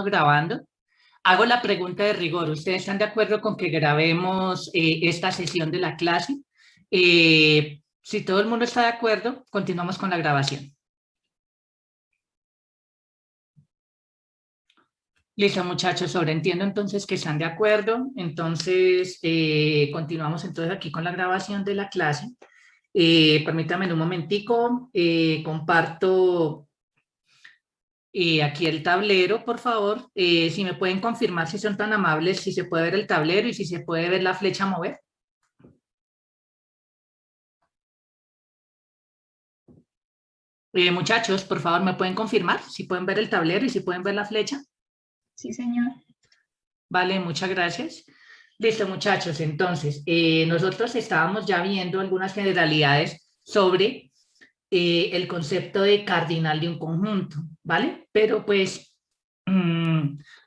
grabando. Hago la pregunta de rigor. ¿Ustedes están de acuerdo con que grabemos esta sesión de la clase? Si todo el mundo está de acuerdo, continuamos con la grabación. Listo, muchachos, sobreentiendo entonces que están de acuerdo. Entonces, continuamos entonces aquí con la grabación de la clase. Permítanme un momentico, comparto aquí el tablero, por favor. Si me pueden confirmar, si son tan amables, si se puede ver el tablero y si se puede ver la flecha mover. Muchachos, por favor, ¿me pueden confirmar si pueden ver el tablero y si pueden ver la flecha? Sí, señor. Vale, muchas gracias. Listo, muchachos. Entonces, nosotros estábamos ya viendo algunas generalidades sobre el concepto de cardinal de un conjunto, ¿vale? Pero pues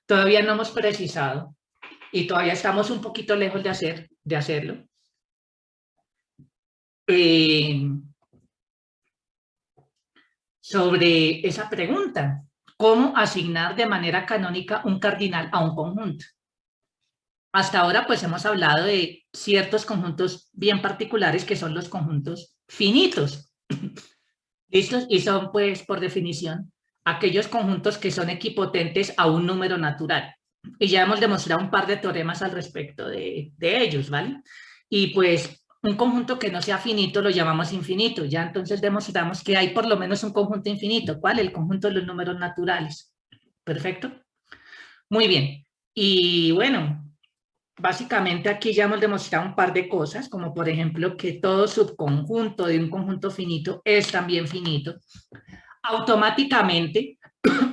todavía no hemos precisado y todavía estamos un poquito lejos de hacerlo. Sobre esa pregunta, ¿cómo asignar de manera canónica un cardinal a un conjunto? Hasta ahora pues hemos hablado de ciertos conjuntos bien particulares que son los conjuntos finitos. ¿Listos? Y son pues por definición aquellos conjuntos que son equipotentes a un número natural. Y ya hemos demostrado un par de teoremas al respecto de ellos, ¿vale? Y pues un conjunto que no sea finito lo llamamos infinito. Ya entonces demostramos que hay por lo menos un conjunto infinito. ¿Cuál? El conjunto de los números naturales. Perfecto. Muy bien. Y bueno, básicamente aquí ya hemos demostrado un par de cosas, como por ejemplo que todo subconjunto de un conjunto finito es también finito. Automáticamente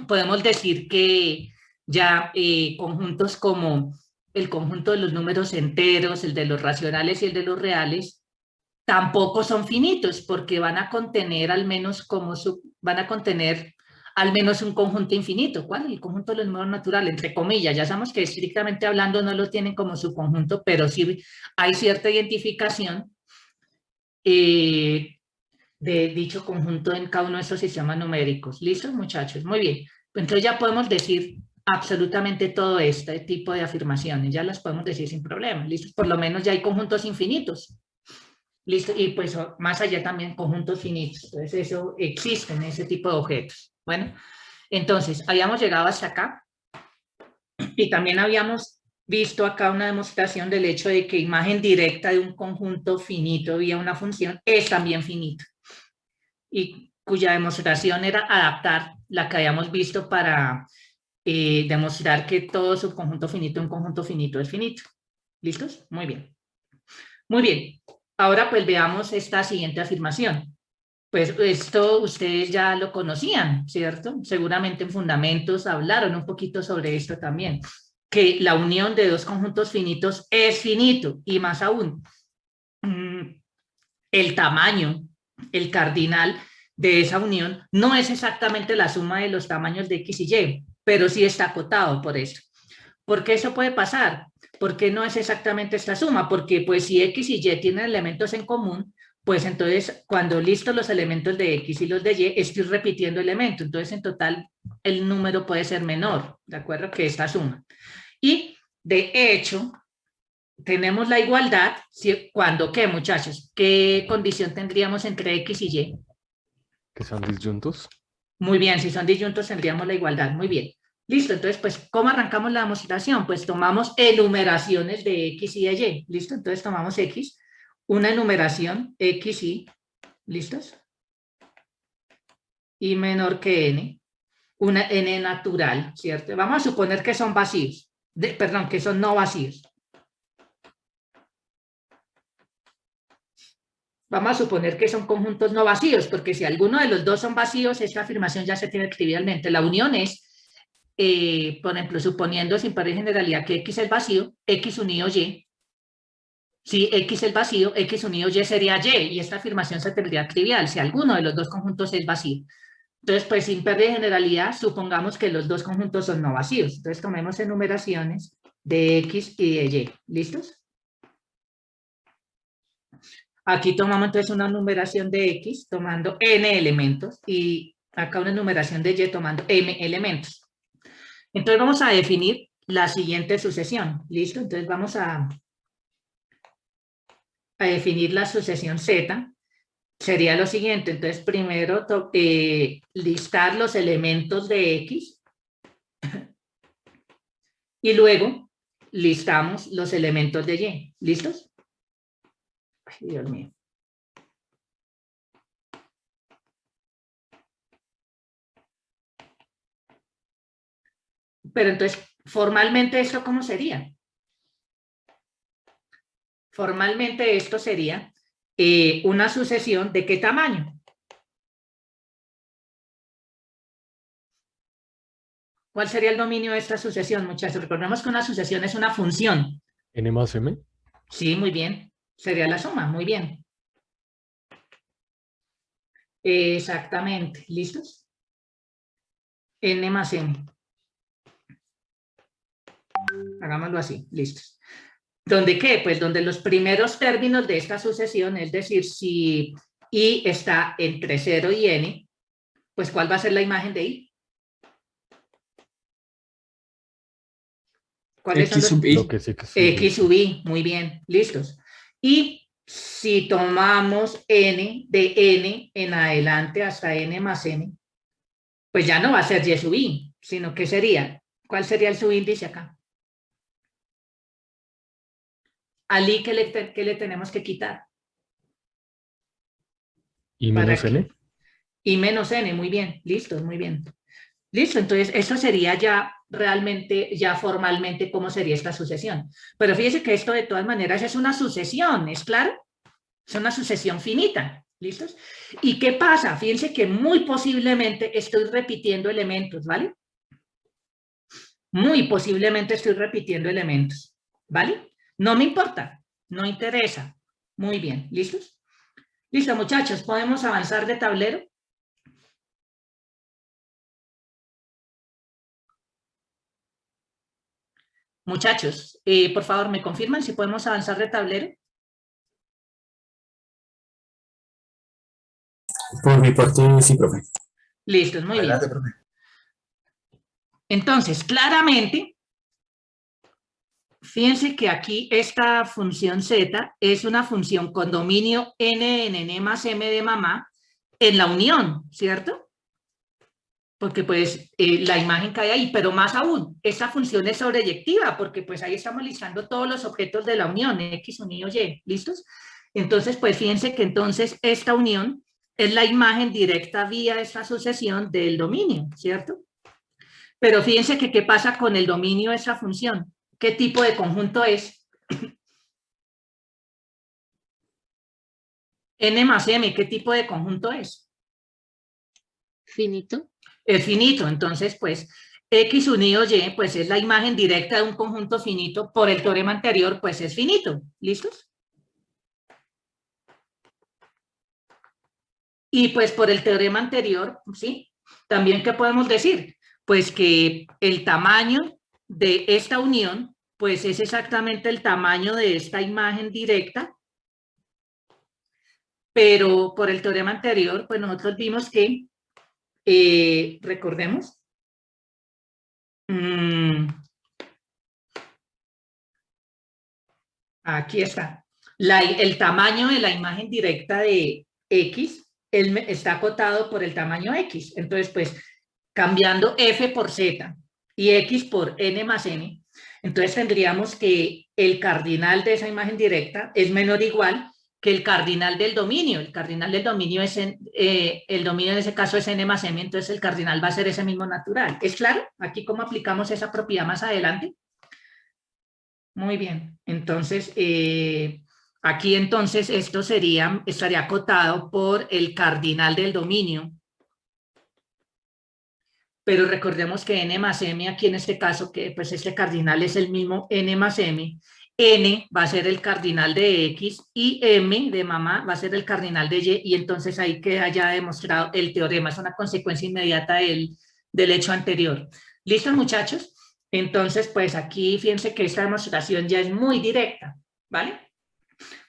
podemos decir que ya conjuntos como el conjunto de los números enteros, el de los racionales y el de los reales, tampoco son finitos porque van a contener al menos un conjunto infinito. ¿Cuál? El conjunto de los números naturales, entre comillas. Ya sabemos que estrictamente hablando no lo tienen como subconjunto, pero sí hay cierta identificación de dicho conjunto en cada uno de estos sistemas numéricos. ¿Listo, muchachos? Muy bien. Entonces ya podemos decir absolutamente todo este tipo de afirmaciones. Ya las podemos decir sin problema. ¿Listo? Por lo menos ya hay conjuntos infinitos. ¿Listo? Y pues más allá también conjuntos finitos. Entonces eso existe en ese tipo de objetos. Bueno, entonces habíamos llegado hasta acá y también habíamos visto acá una demostración del hecho de que imagen directa de un conjunto finito vía una función es también finito. Y cuya demostración era adaptar la que habíamos visto para demostrar que todo subconjunto finito, un conjunto finito es finito. ¿Listos? Muy bien. Muy bien. Ahora pues veamos esta siguiente afirmación. Pues esto ustedes ya lo conocían, ¿cierto? Seguramente en fundamentos hablaron un poquito sobre esto también, que la unión de dos conjuntos finitos es finito y más aún, el tamaño, el cardinal de esa unión no es exactamente la suma de los tamaños de X y Y, pero sí está acotado por eso. ¿Por qué eso puede pasar? ¿Por qué no es exactamente esta suma? Porque pues si X y Y tienen elementos en común, pues entonces cuando listo los elementos de X y los de Y, estoy repitiendo elementos. Entonces en total el número puede ser menor, ¿de acuerdo? Que esta suma. Y de hecho, tenemos la igualdad cuando, ¿qué, muchachos? ¿Qué condición tendríamos entre X y Y? ¿Que son disyuntos? Muy bien, si son disyuntos tendríamos la igualdad. Muy bien. Listo, entonces, pues, ¿cómo arrancamos la demostración? Pues tomamos enumeraciones de X y de Y. ¿Listo? Entonces tomamos X, una enumeración X y, ¿listos? Y menor que N, una N natural, ¿cierto? Vamos a suponer que son vacíos, perdón, que son no vacíos. Vamos a suponer que son conjuntos no vacíos, porque si alguno de los dos son vacíos, esta afirmación ya se tiene trivialmente. La unión es, por ejemplo, suponiendo sin perder generalidad que X es vacío, X unido Y. Si X es vacío, X unido Y sería Y, y esta afirmación se tendría trivial si alguno de los dos conjuntos es vacío. Entonces, pues sin perder generalidad, supongamos que los dos conjuntos son no vacíos. Entonces, tomemos enumeraciones de X y de Y. ¿Listos? Aquí tomamos entonces una numeración de X tomando N elementos y acá una numeración de Y tomando M elementos. Entonces vamos a definir la siguiente sucesión. ¿Listo? Entonces vamos a definir la sucesión Z. Sería lo siguiente. Entonces primero listar los elementos de X y luego listamos los elementos de Y. ¿Listos? Ay, Dios mío. Pero entonces, formalmente, ¿esto cómo sería? Formalmente esto sería una sucesión ¿de qué tamaño? ¿Cuál sería el dominio de esta sucesión, muchachos? Recordemos que una sucesión es una función. N más M. Sí, muy bien. Sería la suma, muy bien. Exactamente. ¿Listos? N más M. Hagámoslo así. Listos. ¿Dónde qué? Pues donde los primeros términos de esta sucesión, es decir, si I está entre 0 y N, pues ¿cuál va a ser la imagen de I? ¿Cuáles son X los? sub I. Lo que sí que sí. X sub I, muy bien, listos. Y si tomamos N, de N en adelante hasta N más M, pues ya no va a ser Y sub I, sino que sería, ¿cuál sería el subíndice acá? Al I, ¿qué le tenemos que quitar? ¿Y ¿Para menos qué? N? Y menos N, muy bien, listo, muy bien. Listo, entonces eso sería ya realmente, ya formalmente cómo sería esta sucesión. Pero fíjese que esto de todas maneras es una sucesión, ¿es claro? Es una sucesión finita, ¿listos? ¿Y qué pasa? Fíjense que muy posiblemente estoy repitiendo elementos, ¿vale? Muy posiblemente estoy repitiendo elementos, ¿vale? No me importa, no interesa. Muy bien, ¿listos? Listo, muchachos, ¿podemos avanzar de tablero? Muchachos, por favor, ¿me confirman si podemos avanzar de tablero? Por mi parte, sí, profe. Listos, muy Adelante, bien. profe. Entonces, claramente, fíjense que aquí esta función z es una función con dominio n en n más m de mamá en la unión, ¿cierto? Porque pues la imagen cae ahí, pero más aún, esta función es sobreyectiva, porque pues ahí estamos listando todos los objetos de la unión, X unido Y, ¿listos? Entonces, pues fíjense que entonces esta unión es la imagen directa vía esta sucesión del dominio, ¿cierto? Pero fíjense que qué pasa con el dominio de esa función, qué tipo de conjunto es. N más M, ¿qué tipo de conjunto es? Finito. Es finito, entonces pues X unido Y pues es la imagen directa de un conjunto finito, por el teorema anterior pues es finito, ¿listos? Y pues por el teorema anterior, ¿sí? También ¿qué podemos decir? Pues que el tamaño de esta unión pues es exactamente el tamaño de esta imagen directa, pero por el teorema anterior pues nosotros vimos que recordemos. Aquí está. El tamaño de la imagen directa de X está acotado por el tamaño X. Entonces, pues, cambiando F por Z y X por N más N, entonces tendríamos que el cardinal de esa imagen directa es menor o igual que el cardinal del dominio. El cardinal del dominio es, el dominio en ese caso es N más M, entonces el cardinal va a ser ese mismo natural. ¿Es claro? Aquí cómo aplicamos esa propiedad más adelante. Muy bien, entonces aquí entonces esto estaría acotado por el cardinal del dominio, pero recordemos que n más m aquí en este caso, que pues este cardinal es el mismo n más m, n va a ser el cardinal de x y m de mamá va a ser el cardinal de y, y entonces ahí queda ya demostrado el teorema, es una consecuencia inmediata del hecho anterior. ¿Listos, muchachos? Entonces, pues aquí fíjense que esta demostración ya es muy directa, ¿vale?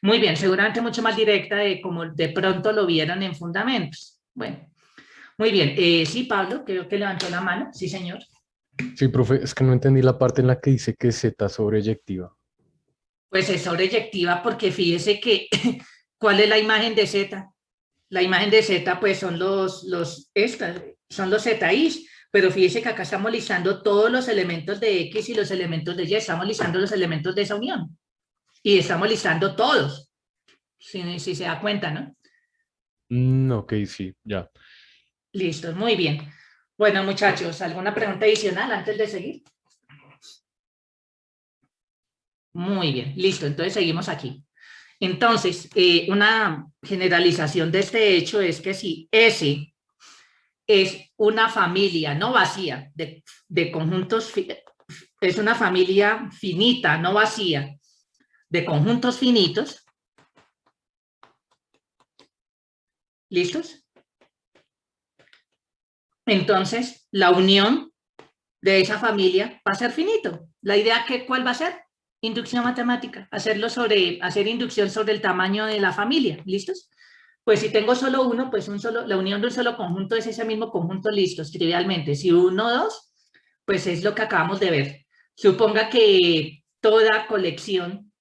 Muy bien, seguramente mucho más directa de como de pronto lo vieron en fundamentos. Bueno, muy bien. Sí, Pablo, creo que levantó la mano. Sí, señor. Sí, profe, es que no entendí la parte en la que dice que Z sobreyectiva. Pues es sobreyectiva porque fíjese que, ¿cuál es la imagen de Z? La imagen de Z, pues son son los ZIs, pero fíjese que acá estamos listando todos los elementos de X y los elementos de Y, estamos listando los elementos de esa unión y estamos listando todos, si se da cuenta, ¿no? Ok, sí, ya. Listo, muy bien. Bueno, muchachos, ¿alguna pregunta adicional antes de seguir? Muy bien, listo, entonces seguimos aquí. Entonces, una generalización de este hecho es que si S es una familia no vacía de conjuntos, es una familia finita, no vacía, de conjuntos finitos, ¿listos? Entonces, la unión de esa familia va a ser finito. La idea, ¿cuál va a ser? Inducción matemática, hacer inducción sobre el tamaño de la familia, ¿listos? Pues si tengo solo uno, pues la unión de un solo conjunto es ese mismo conjunto, listos, trivialmente. Si uno, dos, pues es lo que acabamos de ver. Suponga que toda colección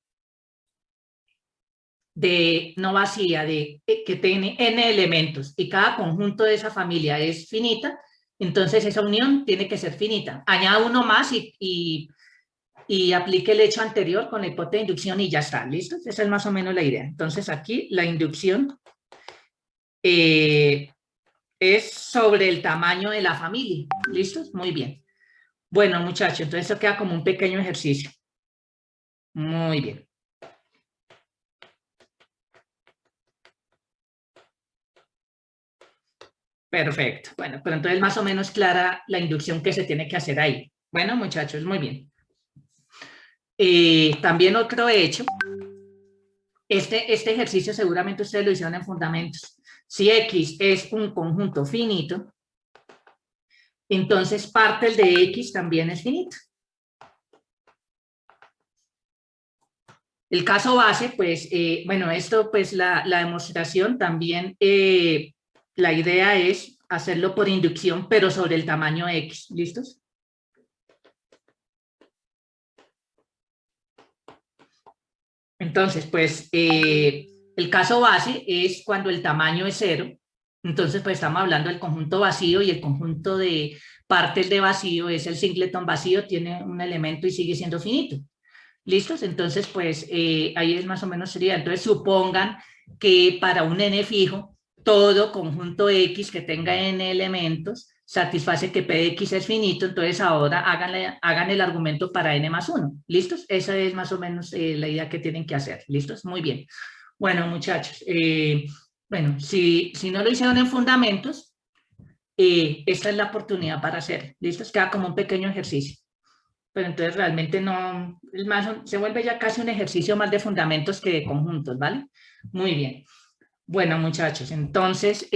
de no vacía, que tiene n elementos y cada conjunto de esa familia es finita, entonces esa unión tiene que ser finita. Añada uno más y aplique el hecho anterior con la hipótesis de inducción y ya está, ¿listo? Esa es más o menos la idea. Entonces aquí la inducción es sobre el tamaño de la familia, ¿listos? Muy bien. Bueno, muchachos, entonces esto queda como un pequeño ejercicio. Muy bien. Perfecto. Bueno, pero entonces más o menos clara la inducción que se tiene que hacer ahí. Bueno, muchachos, muy bien. También otro hecho, este ejercicio seguramente ustedes lo hicieron en fundamentos. Si X es un conjunto finito, entonces parte de X también es finito. El caso base, pues, bueno, esto, pues, la demostración también, la idea es hacerlo por inducción, pero sobre el tamaño X, ¿listos? Entonces, pues, el caso base es cuando el tamaño es 0, entonces, pues, estamos hablando del conjunto vacío y el conjunto de partes de vacío es el singleton vacío, tiene un elemento y sigue siendo finito. ¿Listos? Entonces, pues ahí es más o menos sería. Entonces, supongan que para un n fijo, todo conjunto X que tenga n elementos satisface que P de X es finito, entonces ahora hagan el argumento para n más 1. ¿Listos? Esa es más o menos la idea que tienen que hacer. ¿Listos? Muy bien. Bueno, muchachos, bueno, si no lo hicieron en fundamentos, esta es la oportunidad para hacer. ¿Listos? Queda como un pequeño ejercicio. Pero entonces realmente no, se vuelve ya casi un ejercicio más de fundamentos que de conjuntos, ¿vale? Muy bien. Bueno, muchachos, entonces,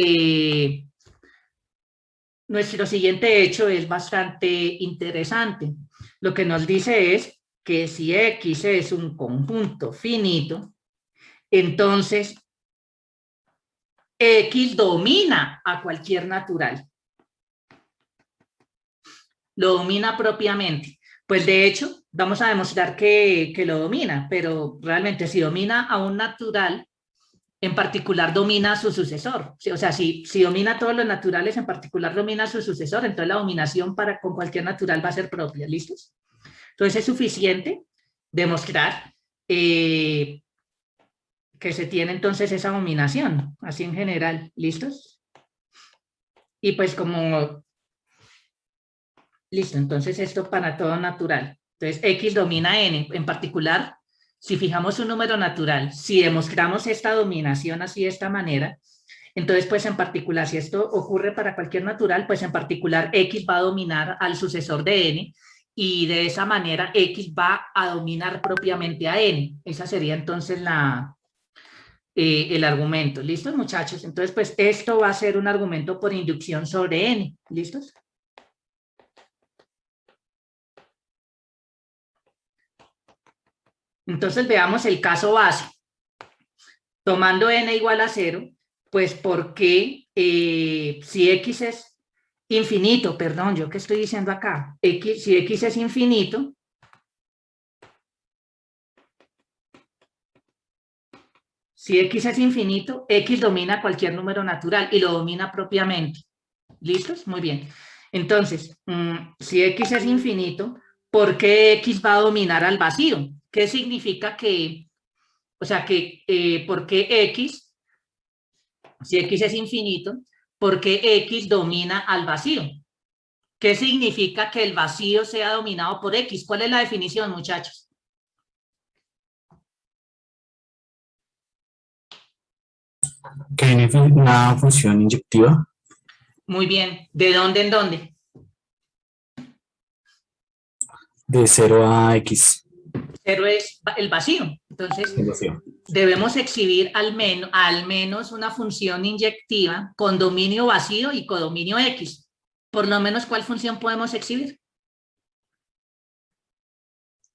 nuestro siguiente hecho es bastante interesante. Lo que nos dice es que si X es un conjunto finito, entonces X domina a cualquier natural. Lo domina propiamente. Pues de hecho, vamos a demostrar que lo domina, pero realmente si domina a un natural, en particular domina a su sucesor. O sea, si domina a todos los naturales, en particular domina a su sucesor, entonces la dominación con cualquier natural va a ser propia. ¿Listos? Entonces es suficiente demostrar que se tiene entonces esa dominación, así en general. ¿Listos? Y pues como listo, entonces esto para todo natural. Entonces, X domina N. En particular, si fijamos un número natural, si demostramos esta dominación así de esta manera, entonces, pues en particular, si esto ocurre para cualquier natural, pues en particular X va a dominar al sucesor de N y de esa manera X va a dominar propiamente a N. Esa sería entonces el argumento. ¿Listos, muchachos? Entonces, pues esto va a ser un argumento por inducción sobre N. ¿Listos? Entonces veamos el caso base. Tomando n igual a 0, pues ¿por qué si x es infinito, perdón, ¿yo qué estoy diciendo acá? Si X es infinito, si X es infinito, X domina cualquier número natural y lo domina propiamente. ¿Listos? Muy bien. Entonces, si X es infinito, ¿por qué X va a dominar al vacío? ¿Qué significa que, o sea, por qué X, si X es infinito, por qué X domina al vacío? ¿Qué significa que el vacío sea dominado por X? ¿Cuál es la definición, muchachos? Que hay una función inyectiva Muy bien. ¿De dónde en dónde? de 0 a X. 0 es el vacío. Entonces, Es vacío. debemos exhibir al menos una función inyectiva con dominio vacío y codominio X. Por lo menos, ¿cuál función podemos exhibir?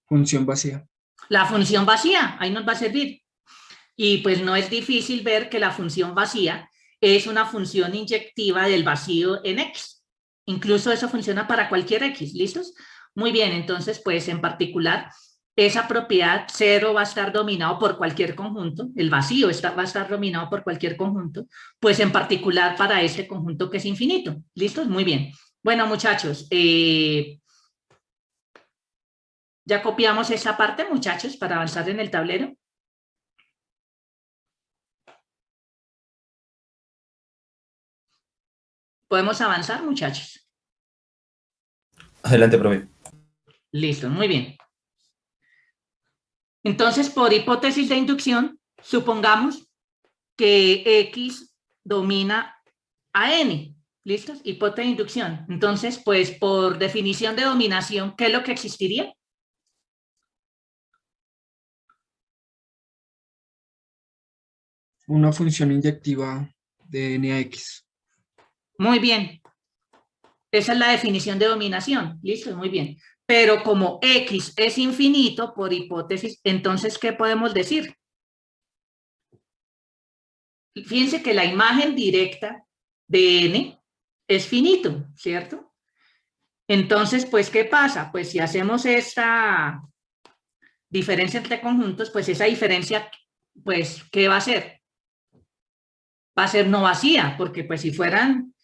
Función vacía. La función vacía, ahí nos va a servir. Y pues no es difícil ver que la función vacía es una función inyectiva del vacío en X. Incluso eso funciona para cualquier X, ¿listos? Muy bien, entonces pues en particular esa propiedad 0 va a estar dominado por cualquier conjunto, el vacío va a estar dominado por cualquier conjunto, pues en particular para ese conjunto que es infinito, ¿listos? Muy bien. Bueno muchachos, ya copiamos esa parte muchachos para avanzar en el tablero. ¿Podemos avanzar, muchachos? Adelante, profe. Listo, muy bien. Entonces, por hipótesis de inducción, supongamos que X domina a N. ¿Listos? Hipótesis de inducción. Entonces, pues, por definición de dominación, ¿qué es lo que existiría? Una función inyectiva de n a x. Muy bien. Esa es la definición de dominación. Listo, muy bien. Pero como X es infinito, por hipótesis, entonces, ¿qué podemos decir? Fíjense que la imagen directa de N es finito, ¿cierto? Entonces, pues, ¿qué pasa? Pues si hacemos esta diferencia entre conjuntos, pues esa diferencia, pues, ¿qué va a ser? Va a ser no vacía, porque pues si fueran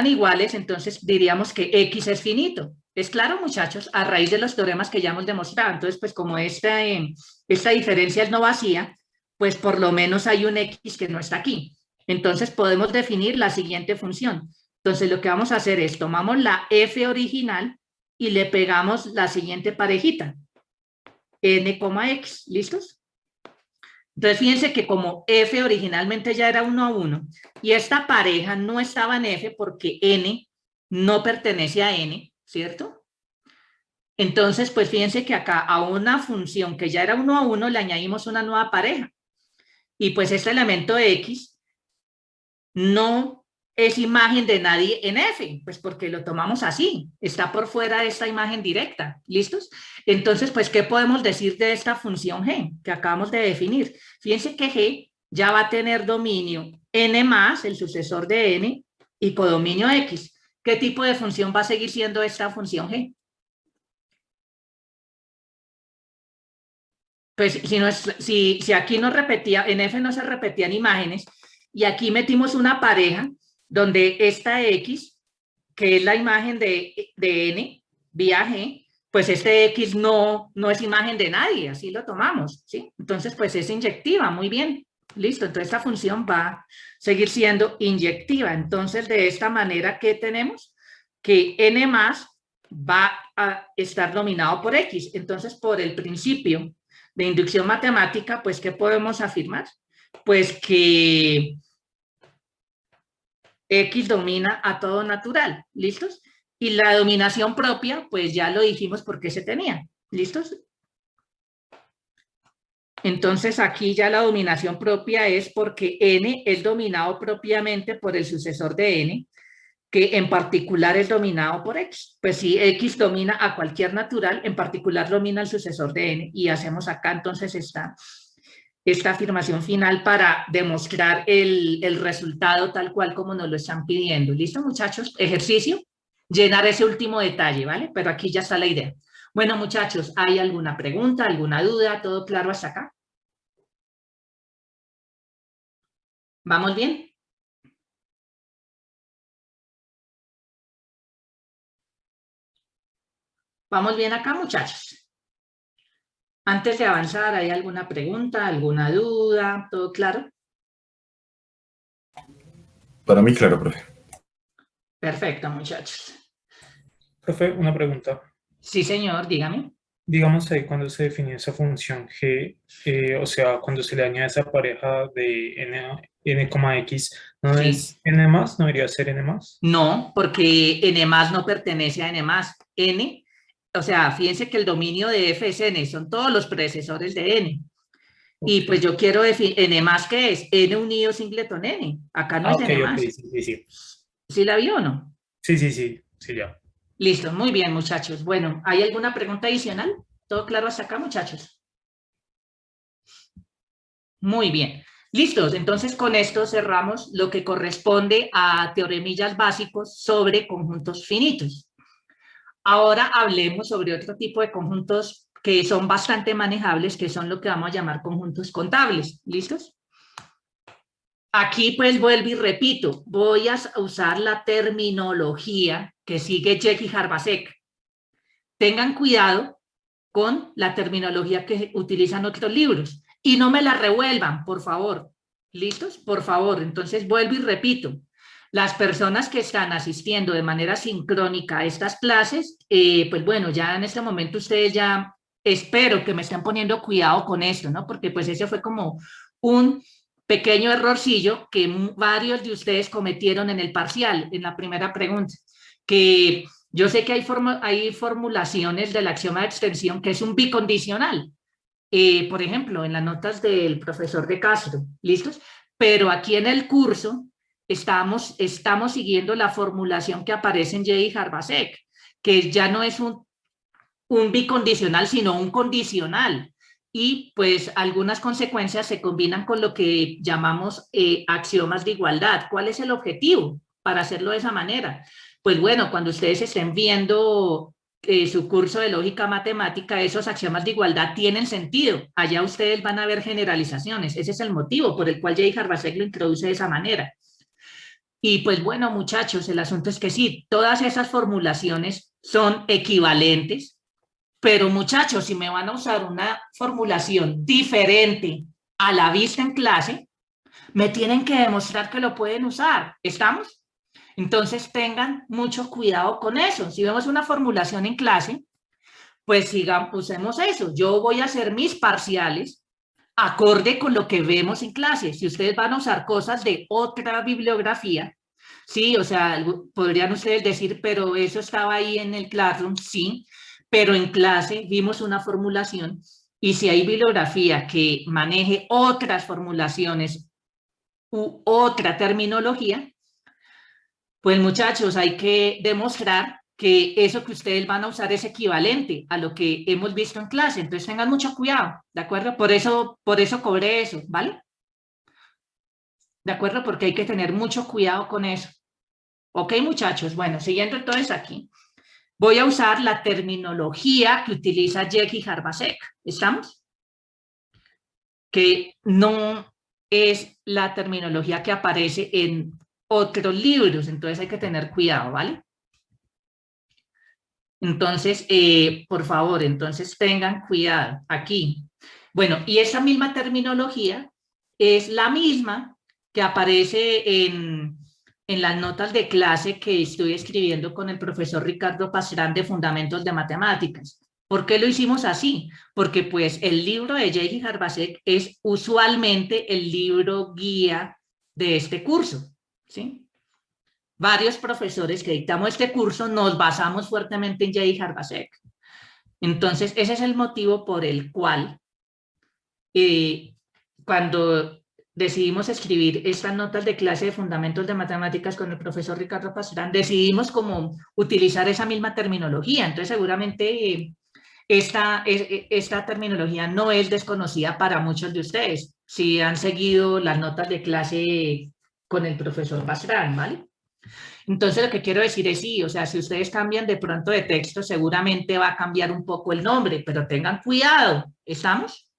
iguales, entonces diríamos que X es finito. ¿Es claro, muchachos? A raíz de los teoremas que ya hemos demostrado. Entonces, pues como esta diferencia es no vacía, pues por lo menos hay un X que no está aquí. Entonces podemos definir la siguiente función. Entonces lo que vamos a hacer es, tomamos la F original y le pegamos la siguiente parejita. N, X, ¿listos? Entonces fíjense que como F originalmente ya era 1 a 1 y esta pareja no estaba en F porque N no pertenece a N, ¿cierto? Entonces pues fíjense que acá a una función que ya era 1 a 1 le añadimos una nueva pareja y pues este elemento de X no es imagen de nadie en F, pues porque lo tomamos así, está por fuera de esta imagen directa, ¿listos? Entonces, pues, ¿qué podemos decir de esta función G que acabamos de definir? Fíjense que G ya va a tener dominio N más, el sucesor de N, y codominio X. ¿Qué tipo de función va a seguir siendo esta función G? Pues si aquí no repetía, en F no se repetían imágenes, y aquí metimos una pareja donde esta X, que es la imagen de N, vía G, pues este X no es imagen de nadie, así lo tomamos, ¿sí? Entonces, pues es inyectiva, muy bien, listo. Entonces, esta función va a seguir siendo inyectiva. Entonces, de esta manera, ¿qué tenemos? Que N más va a estar dominado por X. Entonces, por el principio de inducción matemática, pues, ¿qué podemos afirmar? Pues que X domina a todo natural, ¿listos? Y la dominación propia, pues ya lo dijimos por qué se tenía, ¿listos? Entonces aquí ya la dominación propia es porque N es dominado propiamente por el sucesor de N, que en particular es dominado por X. Pues si X domina a cualquier natural, en particular domina el sucesor de N, y hacemos acá entonces esta afirmación final para demostrar el resultado tal cual como nos lo están pidiendo. ¿Listo, muchachos? Ejercicio, llenar ese último detalle, ¿vale? Pero aquí ya está la idea. Bueno, muchachos, ¿hay alguna pregunta, alguna duda? ¿Todo claro hasta acá? ¿Vamos bien? ¿Vamos bien acá, muchachos? Antes de avanzar, ¿hay alguna pregunta, alguna duda? ¿Todo claro? Para mí, claro, profe. Perfecto, muchachos. Profe, una pregunta. Sí, señor, dígame. Digamos ahí cuando se define esa función G, o sea, cuando se le añade esa pareja de n, x, ¿no Sí. es n más? ¿No debería ser n más? No, porque n más no pertenece a n más. N, o sea, fíjense que el dominio de f es n, son todos los predecesores de n. Y pues yo quiero definir n más, ¿qué es? N unido singleton n. Acá no es Ok, n ok, más. sí. ¿Sí la vio o no? Sí, ya. Listo, muy bien, muchachos. Bueno, ¿hay alguna pregunta adicional? ¿Todo claro hasta acá, muchachos? Muy bien. Listos, entonces con esto cerramos lo que corresponde a teoremillas básicos sobre conjuntos finitos. Ahora hablemos sobre otro tipo de conjuntos que son bastante manejables, que son lo que vamos a llamar conjuntos contables. ¿Listos? Aquí pues vuelvo y repito, voy a usar la terminología que sigue Jekyll y Harbasek. Tengan cuidado con la terminología que utilizan otros libros y no me la revuelvan, por favor. ¿Listos? Por favor. Entonces vuelvo y repito. Las personas que están asistiendo de manera sincrónica a estas clases, pues bueno, ya en este momento ustedes ya espero que me estén poniendo cuidado con esto, ¿no? Porque pues ese fue como un pequeño errorcillo que varios de ustedes cometieron en el parcial, en la primera pregunta, que yo sé que hay formulaciones del axioma de extensión que es un bicondicional, por ejemplo, en las notas del profesor de Castro, ¿listos? Pero aquí en el curso estamos siguiendo la formulación que aparece en Jekyll y Harbasek, que ya no es un bicondicional, sino un condicional. Y pues algunas consecuencias se combinan con lo que llamamos axiomas de igualdad. ¿Cuál es el objetivo para hacerlo de esa manera? Pues bueno, cuando ustedes estén viendo su curso de lógica matemática, esos axiomas de igualdad tienen sentido. Allá ustedes van a ver generalizaciones. Ese es el motivo por el cual Jekyll y Harbasek lo introduce de esa manera. Y pues bueno, muchachos, el asunto es que sí, todas esas formulaciones son equivalentes, pero muchachos, si me van a usar una formulación diferente a la vista en clase, me tienen que demostrar que lo pueden usar. ¿Estamos? Entonces tengan mucho cuidado con eso. Si vemos una formulación en clase, pues usemos eso. Yo voy a hacer mis parciales acorde con lo que vemos en clase. Si ustedes van a usar cosas de otra bibliografía, sí, o sea, podrían ustedes decir, pero eso estaba ahí en el Classroom, sí, pero en clase vimos una formulación y si hay bibliografía que maneje otras formulaciones u otra terminología, pues muchachos, hay que demostrar que eso que ustedes van a usar es equivalente a lo que hemos visto en clase. Entonces tengan mucho cuidado, ¿de acuerdo? Por eso cobré eso, ¿vale? ¿De acuerdo? Porque hay que tener mucho cuidado con eso. Ok, muchachos. Bueno, siguiendo entonces aquí, voy a usar la terminología que utiliza Jekyll y Harbasek. ¿Estamos? Que no es la terminología que aparece en otros libros, entonces hay que tener cuidado, ¿vale? Entonces, por favor, entonces tengan cuidado aquí. Bueno, y esa misma terminología es la misma que aparece en las notas de clase que estoy escribiendo con el profesor Ricardo Pastrán de Fundamentos de Matemáticas. ¿Por qué lo hicimos así? Porque pues el libro de Jekyll y Harbasek es usualmente el libro guía de este curso, ¿sí? Varios profesores que dictamos este curso nos basamos fuertemente en Jekyll y Harbasek. Entonces, ese es el motivo por el cual cuando decidimos escribir estas notas de clase de Fundamentos de Matemáticas con el profesor Ricardo Pastrán, decidimos como utilizar esa misma terminología. Entonces, seguramente esta terminología no es desconocida para muchos de ustedes. si han seguido las notas de clase con el profesor Pastrana, ¿vale? Entonces lo que quiero decir es sí, o sea, si ustedes cambian de pronto de texto, seguramente va a cambiar un poco el nombre, pero tengan cuidado, ¿estamos?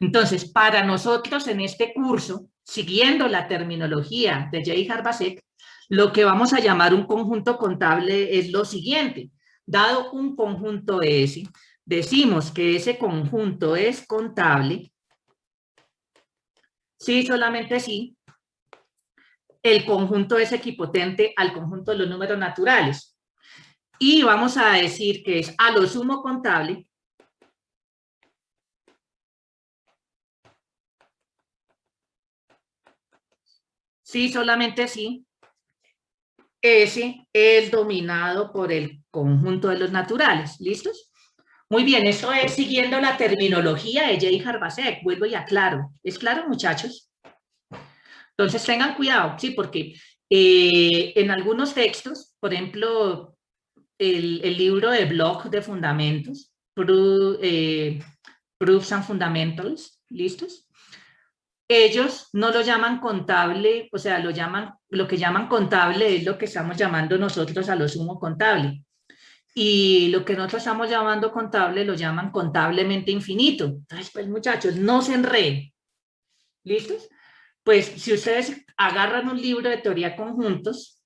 Entonces, para nosotros en este curso, siguiendo la terminología de J. Harbacek, lo que vamos a llamar un conjunto contable es lo siguiente. Dado un conjunto S, decimos que ese conjunto es contable, sí, solamente sí, el conjunto es equipotente al conjunto de los números naturales. Y vamos a decir que es a lo sumo contable sí, solamente sí, S es dominado por el conjunto de los naturales. ¿Listos? Muy bien, eso es siguiendo la terminología de J. Harbacek. Vuelvo y aclaro. ¿Es claro, muchachos? Entonces tengan cuidado, sí, porque en algunos textos, por ejemplo, el libro de Bloch de Fundamentos, Proofs and Fundamentals, ¿listos? Ellos no lo llaman contable, o sea, lo que llaman contable es lo que estamos llamando nosotros a lo sumo contable. Y lo que nosotros estamos llamando contable lo llaman contablemente infinito. Entonces, pues muchachos, no se enreden. ¿Listos? Pues si ustedes agarran un libro de teoría de conjuntos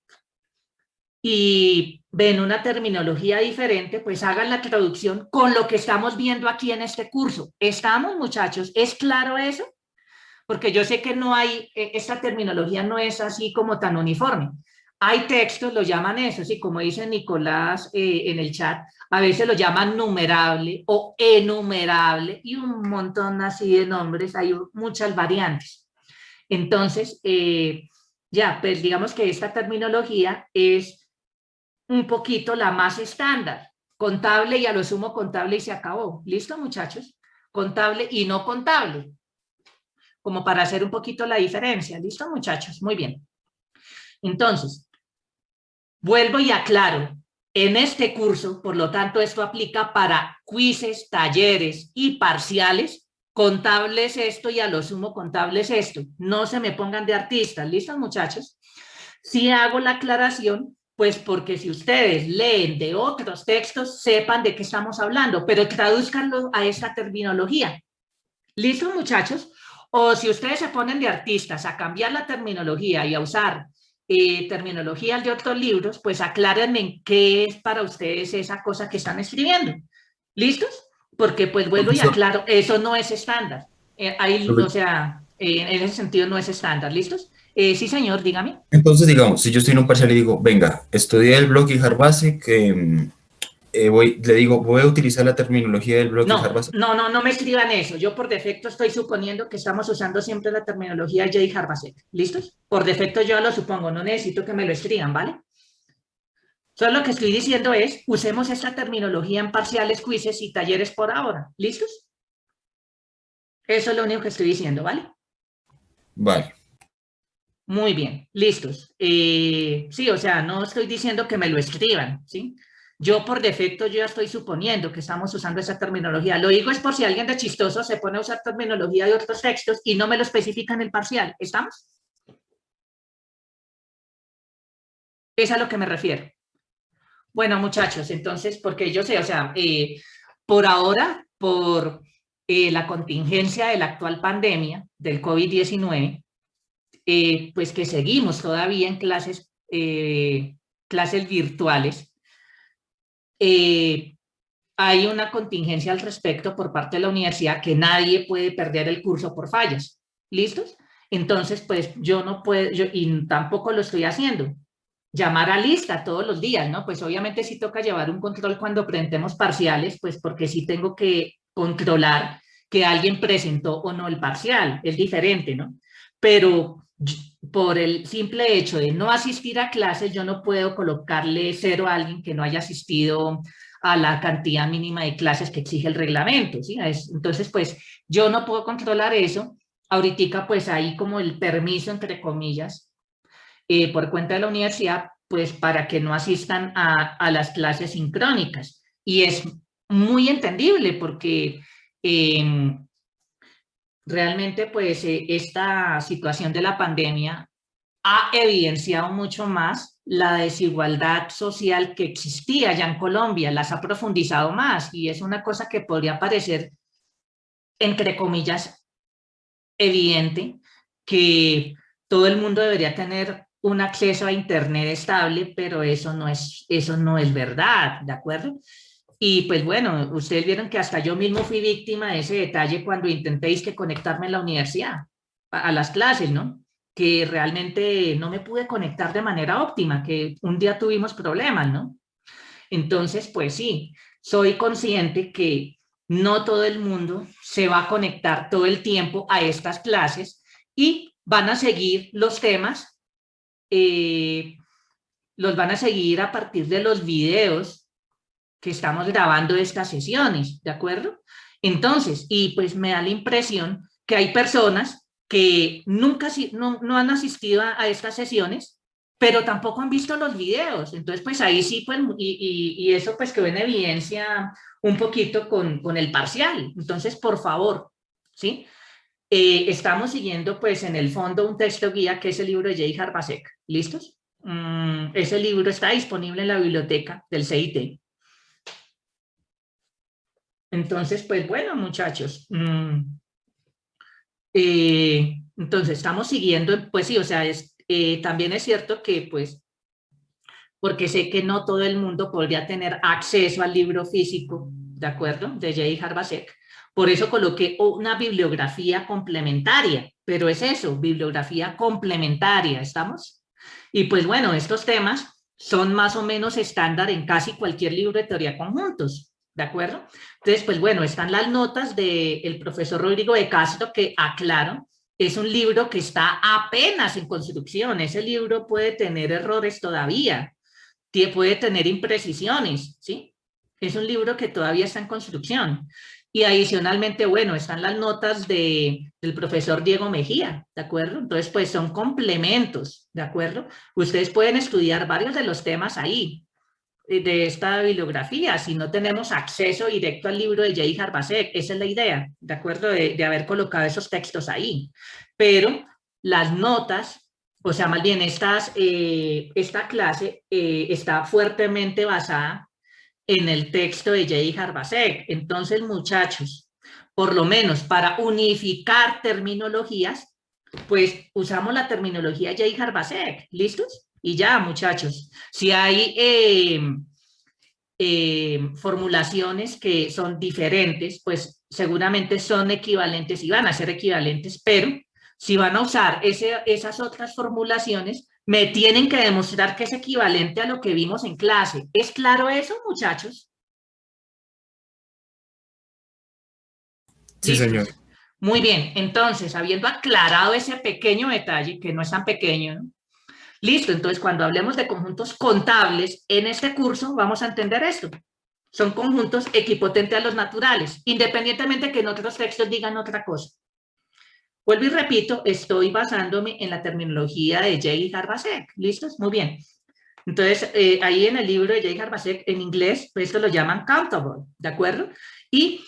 y ven una terminología diferente, pues hagan la traducción con lo que estamos viendo aquí en este curso. ¿Estamos, muchachos? ¿Es claro eso? Porque yo sé que no hay, esta terminología no es así como tan uniforme. Hay textos, lo llaman eso, sí, como dice Nicolás en el chat, a veces lo llaman numerable o enumerable y un montón así de nombres, hay muchas variantes. Entonces, ya, pues digamos que esta terminología es un poquito la más estándar, contable y a lo sumo contable y se acabó. ¿Listo, muchachos? Contable y no contable, como para hacer un poquito la diferencia. ¿Listo, muchachos? Muy bien. Entonces, vuelvo y aclaro, en este curso, por lo tanto, esto aplica para quizzes, talleres y parciales. Contable es esto y a lo sumo contable es esto. No se me pongan de artistas, ¿listos, muchachos? Si hago la aclaración, pues porque si ustedes leen de otros textos, sepan de qué estamos hablando, pero tradúzcanlo a esta terminología. ¿Listos, muchachos? O si ustedes se ponen de artistas a cambiar la terminología y a usar terminologías de otros libros, pues aclárenme en qué es para ustedes esa cosa que están escribiendo. ¿Listos? Porque pues vuelvo y aclaro, eso no es estándar. Ahí, o sea, en ese sentido no es estándar. ¿Listos? Sí, señor, dígame. Entonces, digamos, si yo estoy en un parcial y digo, venga, estudié el bloque Harbacek, le digo, voy a utilizar la terminología del bloque Harbacek. No me escriban eso. Yo por defecto estoy suponiendo que estamos usando siempre la terminología J. Harbacek. ¿Listos? Por defecto yo lo supongo, no necesito que me lo escriban, ¿vale? Solo lo que estoy diciendo es, usemos esta terminología en parciales, quizzes y talleres por ahora. ¿Listos? Eso es lo único que estoy diciendo, ¿vale? Vale. Muy bien, listos. Sí, o sea, no estoy diciendo que me lo escriban, ¿sí? Yo por defecto yo ya estoy suponiendo que estamos usando esa terminología. Lo digo es por si alguien de chistoso se pone a usar terminología de otros textos y no me lo especifica en el parcial. ¿Estamos? Es a lo que me refiero. Bueno, muchachos, entonces, porque yo sé, o sea, por ahora, por la contingencia de la actual pandemia del COVID-19, pues que seguimos todavía en clases virtuales, hay una contingencia al respecto por parte de la universidad que nadie puede perder el curso por fallas. ¿Listos? Entonces, pues yo no puedo, y tampoco lo estoy haciendo. Llamar a lista todos los días, ¿no? Pues obviamente sí toca llevar un control cuando presentemos parciales, pues porque sí tengo que controlar que alguien presentó o no el parcial, es diferente, ¿no? Pero por el simple hecho de no asistir a clases, yo no puedo colocarle 0 a alguien que no haya asistido a la cantidad mínima de clases que exige el reglamento, ¿sí? Entonces, pues yo no puedo controlar eso. Ahorita, pues ahí como el permiso, entre comillas, por cuenta de la universidad, pues para que no asistan a las clases sincrónicas. Y es muy entendible porque realmente pues esta situación de la pandemia ha evidenciado mucho más la desigualdad social que existía ya en Colombia, las ha profundizado más y es una cosa que podría parecer, entre comillas, evidente, que todo el mundo debería tener un acceso a Internet estable, pero eso no es verdad, ¿de acuerdo? Y pues bueno, ustedes vieron que hasta yo mismo fui víctima de ese detalle cuando intentéis que conectarme en la universidad, a las clases, ¿no? Que realmente no me pude conectar de manera óptima, que un día tuvimos problemas, ¿no? Entonces, pues sí, soy consciente que no todo el mundo se va a conectar todo el tiempo a estas clases y van a seguir los temas, los van a seguir a partir de los videos que estamos grabando estas sesiones, ¿de acuerdo? Entonces, y pues me da la impresión que hay personas que nunca no han asistido a estas sesiones, pero tampoco han visto los videos. Entonces, pues ahí sí, pues, y eso pues quedó en evidencia un poquito con el parcial. Entonces, por favor, ¿sí? Estamos siguiendo pues en el fondo un texto guía que es el libro de Jay Harbasek. ¿Listos? Ese libro está disponible en la biblioteca del CIT. Entonces, pues bueno, muchachos, entonces estamos siguiendo, pues sí, o sea, también es cierto que pues, porque sé que no todo el mundo podría tener acceso al libro físico, ¿de acuerdo? De Jay Harbasek. Por eso coloqué una bibliografía complementaria, pero es eso, bibliografía complementaria, ¿estamos? Y pues bueno, estos temas son más o menos estándar en casi cualquier libro de teoría de conjuntos. ¿De acuerdo? Entonces, pues bueno, están las notas del profesor Rodrigo de Castro, que aclaro, es un libro que está apenas en construcción. Ese libro puede tener errores todavía, puede tener imprecisiones, ¿sí? Es un libro que todavía está en construcción. Y adicionalmente, bueno, están las notas del profesor Diego Mejía, ¿de acuerdo? Entonces, pues son complementos, ¿de acuerdo? Ustedes pueden estudiar varios de los temas ahí, de esta bibliografía, si no tenemos acceso directo al libro de Jay Harbasek. Esa es la idea, ¿de acuerdo? De haber colocado esos textos ahí. Pero las notas, o sea, más bien esta clase está fuertemente basada en el texto de Jay Harbasek. Entonces, muchachos, por lo menos para unificar terminologías, pues usamos la terminología Jay Harbasek. ¿Listos? Y ya, muchachos, si hay formulaciones que son diferentes, pues seguramente son equivalentes y van a ser equivalentes, pero si van a usar esas otras formulaciones, me tienen que demostrar que es equivalente a lo que vimos en clase. ¿Es claro eso, muchachos? Sí, señor. Muy bien, entonces, habiendo aclarado ese pequeño detalle, que no es tan pequeño, ¿no? Listo, entonces cuando hablemos de conjuntos contables en este curso vamos a entender esto. Son conjuntos equipotentes a los naturales, independientemente de que en otros textos digan otra cosa. Vuelvo y repito, estoy basándome en la terminología de Jay Harbasek. ¿Listos? Muy bien. Entonces, ahí en el libro de Jay Harbasek, en inglés, pues esto lo llaman countable, ¿de acuerdo? Y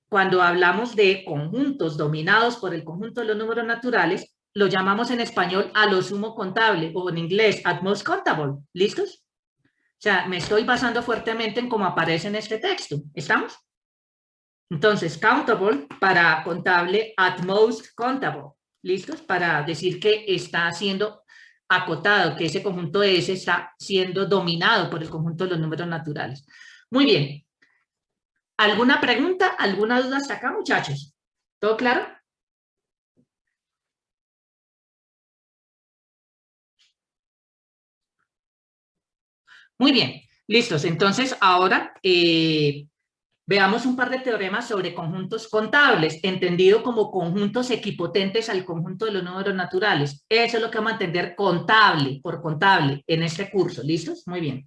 cuando hablamos de conjuntos dominados por el conjunto de los números naturales, lo llamamos en español a lo sumo contable, o en inglés, at most countable. ¿Listos? O sea, me estoy basando fuertemente en cómo aparece en este texto. ¿Estamos? Entonces, countable para contable, at most countable. ¿Listos? Para decir que está siendo acotado, que ese conjunto S está siendo dominado por el conjunto de los números naturales. Muy bien. ¿Alguna pregunta? ¿Alguna duda hasta acá, muchachos? ¿Todo claro? Muy bien, listos. Entonces, ahora veamos un par de teoremas sobre conjuntos contables, entendido como conjuntos equipotentes al conjunto de los números naturales. Eso es lo que vamos a entender contable, por contable, en este curso. ¿Listos? Muy bien.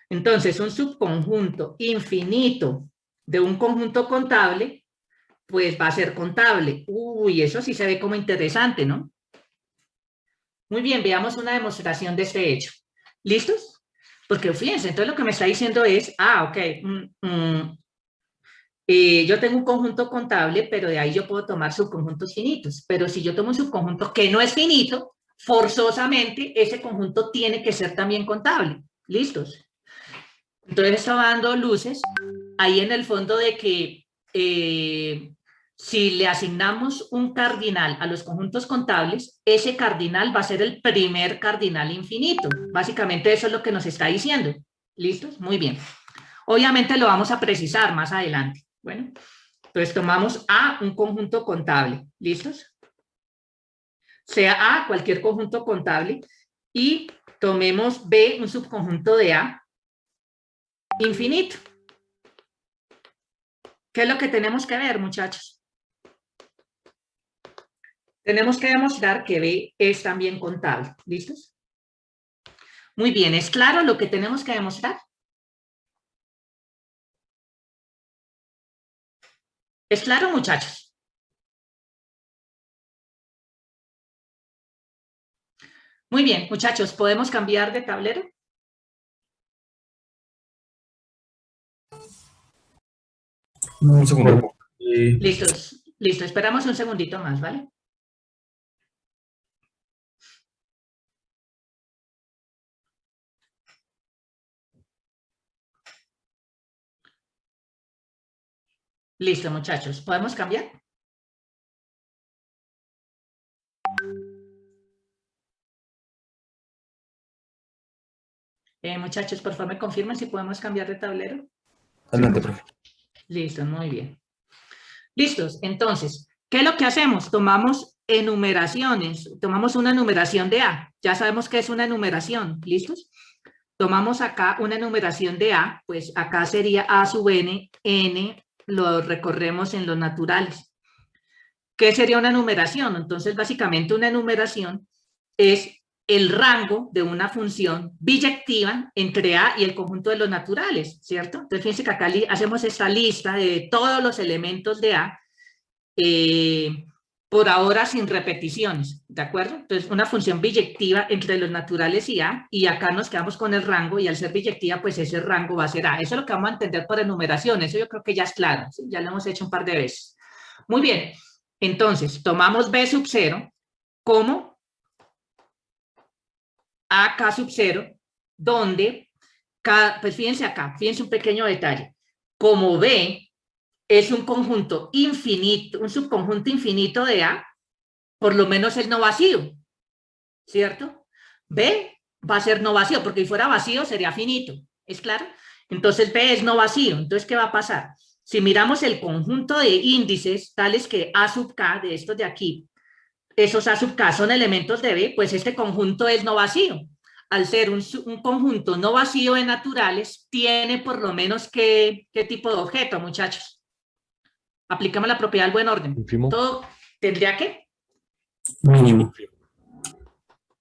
Entonces, un subconjunto infinito de un conjunto contable, pues va a ser contable. Uy, eso sí se ve como interesante, ¿no? Muy bien, veamos una demostración de este hecho. ¿Listos? Porque fíjense, entonces lo que me está diciendo es, ok, yo tengo un conjunto contable, pero de ahí yo puedo tomar subconjuntos finitos. Pero si yo tomo un subconjunto que no es finito, forzosamente ese conjunto tiene que ser también contable. ¿Listos? Entonces estaba dando luces ahí en el fondo de que si le asignamos un cardinal a los conjuntos contables, ese cardinal va a ser el primer cardinal infinito. Básicamente eso es lo que nos está diciendo. ¿Listos? Muy bien. Obviamente lo vamos a precisar más adelante. Bueno, entonces tomamos A, un conjunto contable. ¿Listos? Sea A cualquier conjunto contable y tomemos B, un subconjunto de A infinito. ¿Qué es lo que tenemos que ver, muchachos? Tenemos que demostrar que B es también contable. ¿Listos? Muy bien, ¿es claro lo que tenemos que demostrar? ¿Es claro, muchachos? Muy bien, muchachos, ¿podemos cambiar de tablero? Un segundo. Listos, listo, esperamos un segundito más, ¿vale? Listo, muchachos, ¿podemos cambiar? Muchachos, por favor, me confirmen si podemos cambiar de tablero. Adelante, profe. Listo, muy bien. Listos, entonces, ¿qué es lo que hacemos? Tomamos enumeraciones, tomamos una enumeración de A. Ya sabemos qué es una enumeración, ¿listos? Tomamos acá una enumeración de A, pues acá sería A sub n, n lo recorremos en los naturales. ¿Qué sería una enumeración? Entonces, básicamente una enumeración es el rango de una función biyectiva entre A y el conjunto de los naturales, ¿cierto? Entonces, fíjense que acá hacemos esta lista de todos los elementos de A, por ahora sin repeticiones, ¿de acuerdo? Entonces, una función biyectiva entre los naturales y A, y acá nos quedamos con el rango, y al ser biyectiva, pues ese rango va a ser A. Eso es lo que vamos a entender por enumeración, eso yo creo que ya es claro, ¿sí? Ya lo hemos hecho un par de veces. Muy bien, entonces, tomamos B sub 0 como AK sub 0, donde, pues fíjense acá, fíjense un pequeño detalle. Como B es un conjunto infinito, un subconjunto infinito de A, por lo menos es no vacío, ¿cierto? B va a ser no vacío, porque si fuera vacío sería finito, ¿es claro? Entonces B es no vacío, entonces ¿qué va a pasar? Si miramos el conjunto de índices, tales que A sub K, de estos de aquí, esos A sub K son elementos de B, pues este conjunto es no vacío. Al ser un conjunto no vacío de naturales, tiene por lo menos ¿qué tipo de objeto, muchachos? Aplicamos la propiedad del buen orden. Ínfimo. Todo tendría ¿qué? Mínimo.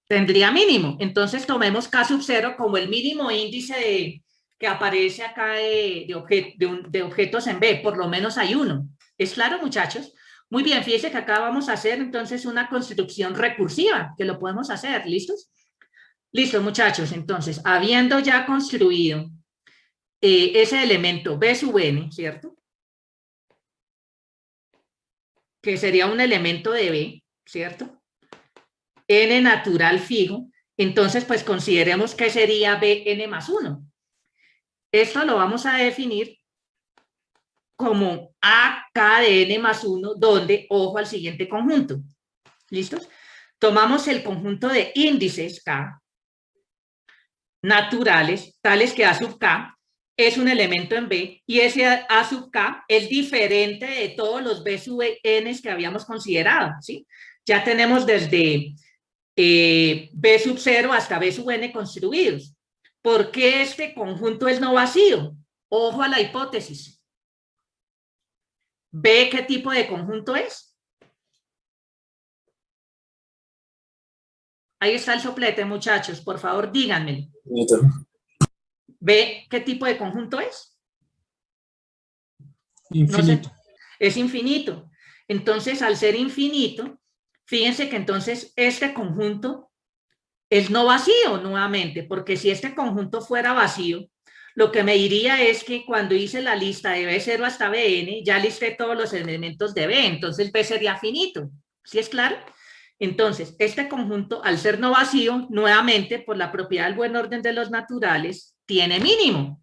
Tendría mínimo. Entonces tomemos K sub 0 como el mínimo índice que aparece acá de objetos en B. Por lo menos hay uno. ¿Es claro, muchachos? Muy bien, fíjense que acá vamos a hacer entonces una construcción recursiva, que lo podemos hacer, ¿listos? Listo, muchachos, entonces, habiendo ya construido ese elemento B sub n, ¿cierto? Que sería un elemento de B, ¿cierto? N natural fijo, entonces pues consideremos que sería Bn más 1. Esto lo vamos a definir como AK de n más 1, donde, ojo al siguiente conjunto. ¿Listos? Tomamos el conjunto de índices K, naturales, tales que A sub K es un elemento en B, y ese A sub K es diferente de todos los B sub n que habíamos considerado, ¿sí? Ya tenemos desde B sub 0 hasta B sub n construidos. ¿Por qué este conjunto es no vacío? Ojo a la hipótesis. ¿B qué tipo de conjunto es? Ahí está el soplete, muchachos. Por favor, díganme. ¿B qué tipo de conjunto es? Infinito. No sé. Es infinito. Entonces, al ser infinito, fíjense que entonces este conjunto es no vacío nuevamente, porque si este conjunto fuera vacío, lo que me diría es que cuando hice la lista de B0 hasta Bn, ya listé todos los elementos de B, entonces B sería finito. ¿Sí es claro? Entonces, este conjunto, al ser no vacío, nuevamente, por la propiedad del buen orden de los naturales, tiene mínimo.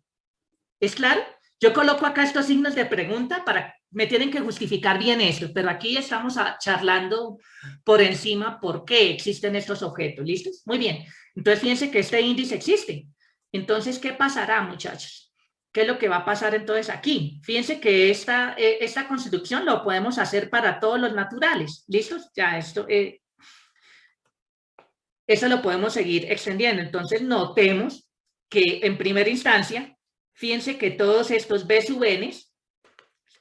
¿Es claro? Yo coloco acá estos signos de pregunta para, me tienen que justificar bien esto, pero aquí estamos charlando por encima por qué existen estos objetos. ¿Listos? Muy bien. Entonces, fíjense que este índice existe. Entonces, ¿qué pasará, muchachos? ¿Qué es lo que va a pasar entonces aquí? Fíjense que esta construcción lo podemos hacer para todos los naturales. ¿Listos? Ya esto... eso lo podemos seguir extendiendo. Entonces, notemos que en primera instancia, fíjense que todos estos B sub n,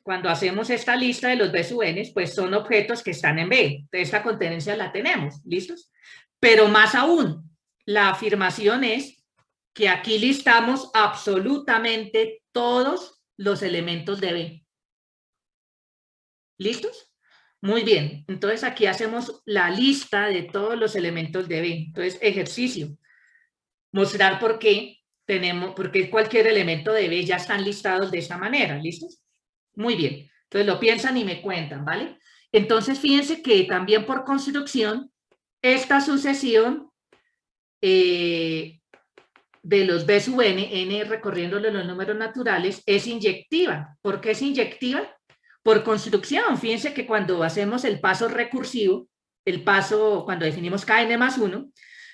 cuando hacemos esta lista de los B sub n, pues son objetos que están en B. Esta contenencia la tenemos, ¿listos? Pero más aún, la afirmación es que aquí listamos absolutamente todos los elementos de B. ¿Listos? Muy bien, entonces aquí hacemos la lista de todos los elementos de B. Entonces, ejercicio. Mostrar por qué cualquier elemento de B ya están listados de esta manera. ¿Listos? Muy bien. Entonces lo piensan y me cuentan, ¿vale? Entonces, fíjense que también por construcción, esta sucesión de los B sub n recorriéndole los números naturales, es inyectiva. ¿Por qué es inyectiva? Por construcción. Fíjense que cuando hacemos el paso recursivo, cuando definimos Kn más 1,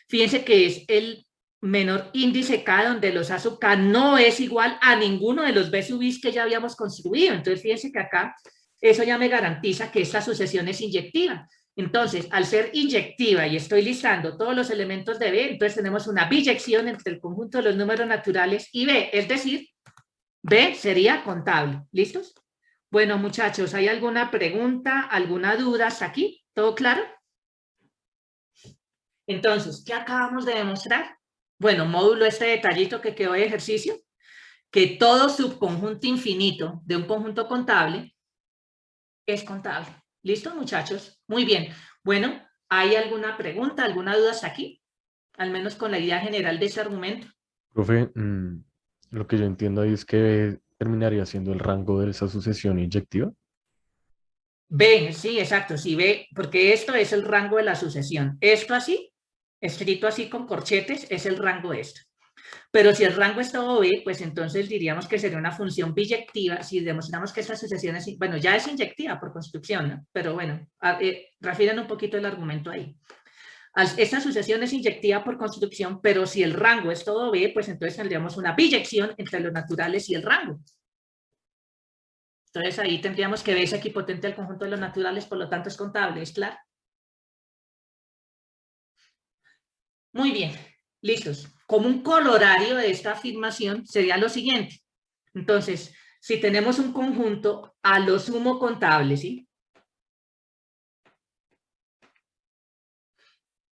fíjense que es el menor índice K donde los A sub K no es igual a ninguno de los B sub I que ya habíamos construido. Entonces, fíjense que acá eso ya me garantiza que esta sucesión es inyectiva. Entonces, al ser inyectiva y estoy listando todos los elementos de B, entonces tenemos una biyección entre el conjunto de los números naturales y B, es decir, B sería contable. ¿Listos? Bueno, muchachos, ¿hay alguna pregunta, alguna duda hasta aquí? ¿Todo claro? Entonces, ¿qué acabamos de demostrar? Bueno, módulo este detallito que quedó de ejercicio, que todo subconjunto infinito de un conjunto contable es contable. ¿Listo, muchachos? Muy bien. Bueno, ¿hay alguna pregunta, alguna duda hasta aquí? Al menos con la idea general de ese argumento. Profe, lo que yo entiendo ahí es que terminaría siendo el rango de esa sucesión inyectiva. B, sí, exacto, sí, B, porque esto es el rango de la sucesión. Esto así, escrito así con corchetes, es el rango esto. Pero si el rango es todo B, pues entonces diríamos que sería una función biyectiva si demostramos que esta sucesión es, bueno, ya es inyectiva por construcción, ¿no? Pero bueno, refieren un poquito el argumento ahí. Esta sucesión es inyectiva por construcción, pero si el rango es todo B, pues entonces tendríamos una biyección entre los naturales y el rango. Entonces ahí tendríamos que B es equipotente al conjunto de los naturales, por lo tanto es contable, ¿es claro? Muy bien, listos. Como un colorario de esta afirmación sería lo siguiente. Entonces, si tenemos un conjunto a lo sumo contable, ¿sí?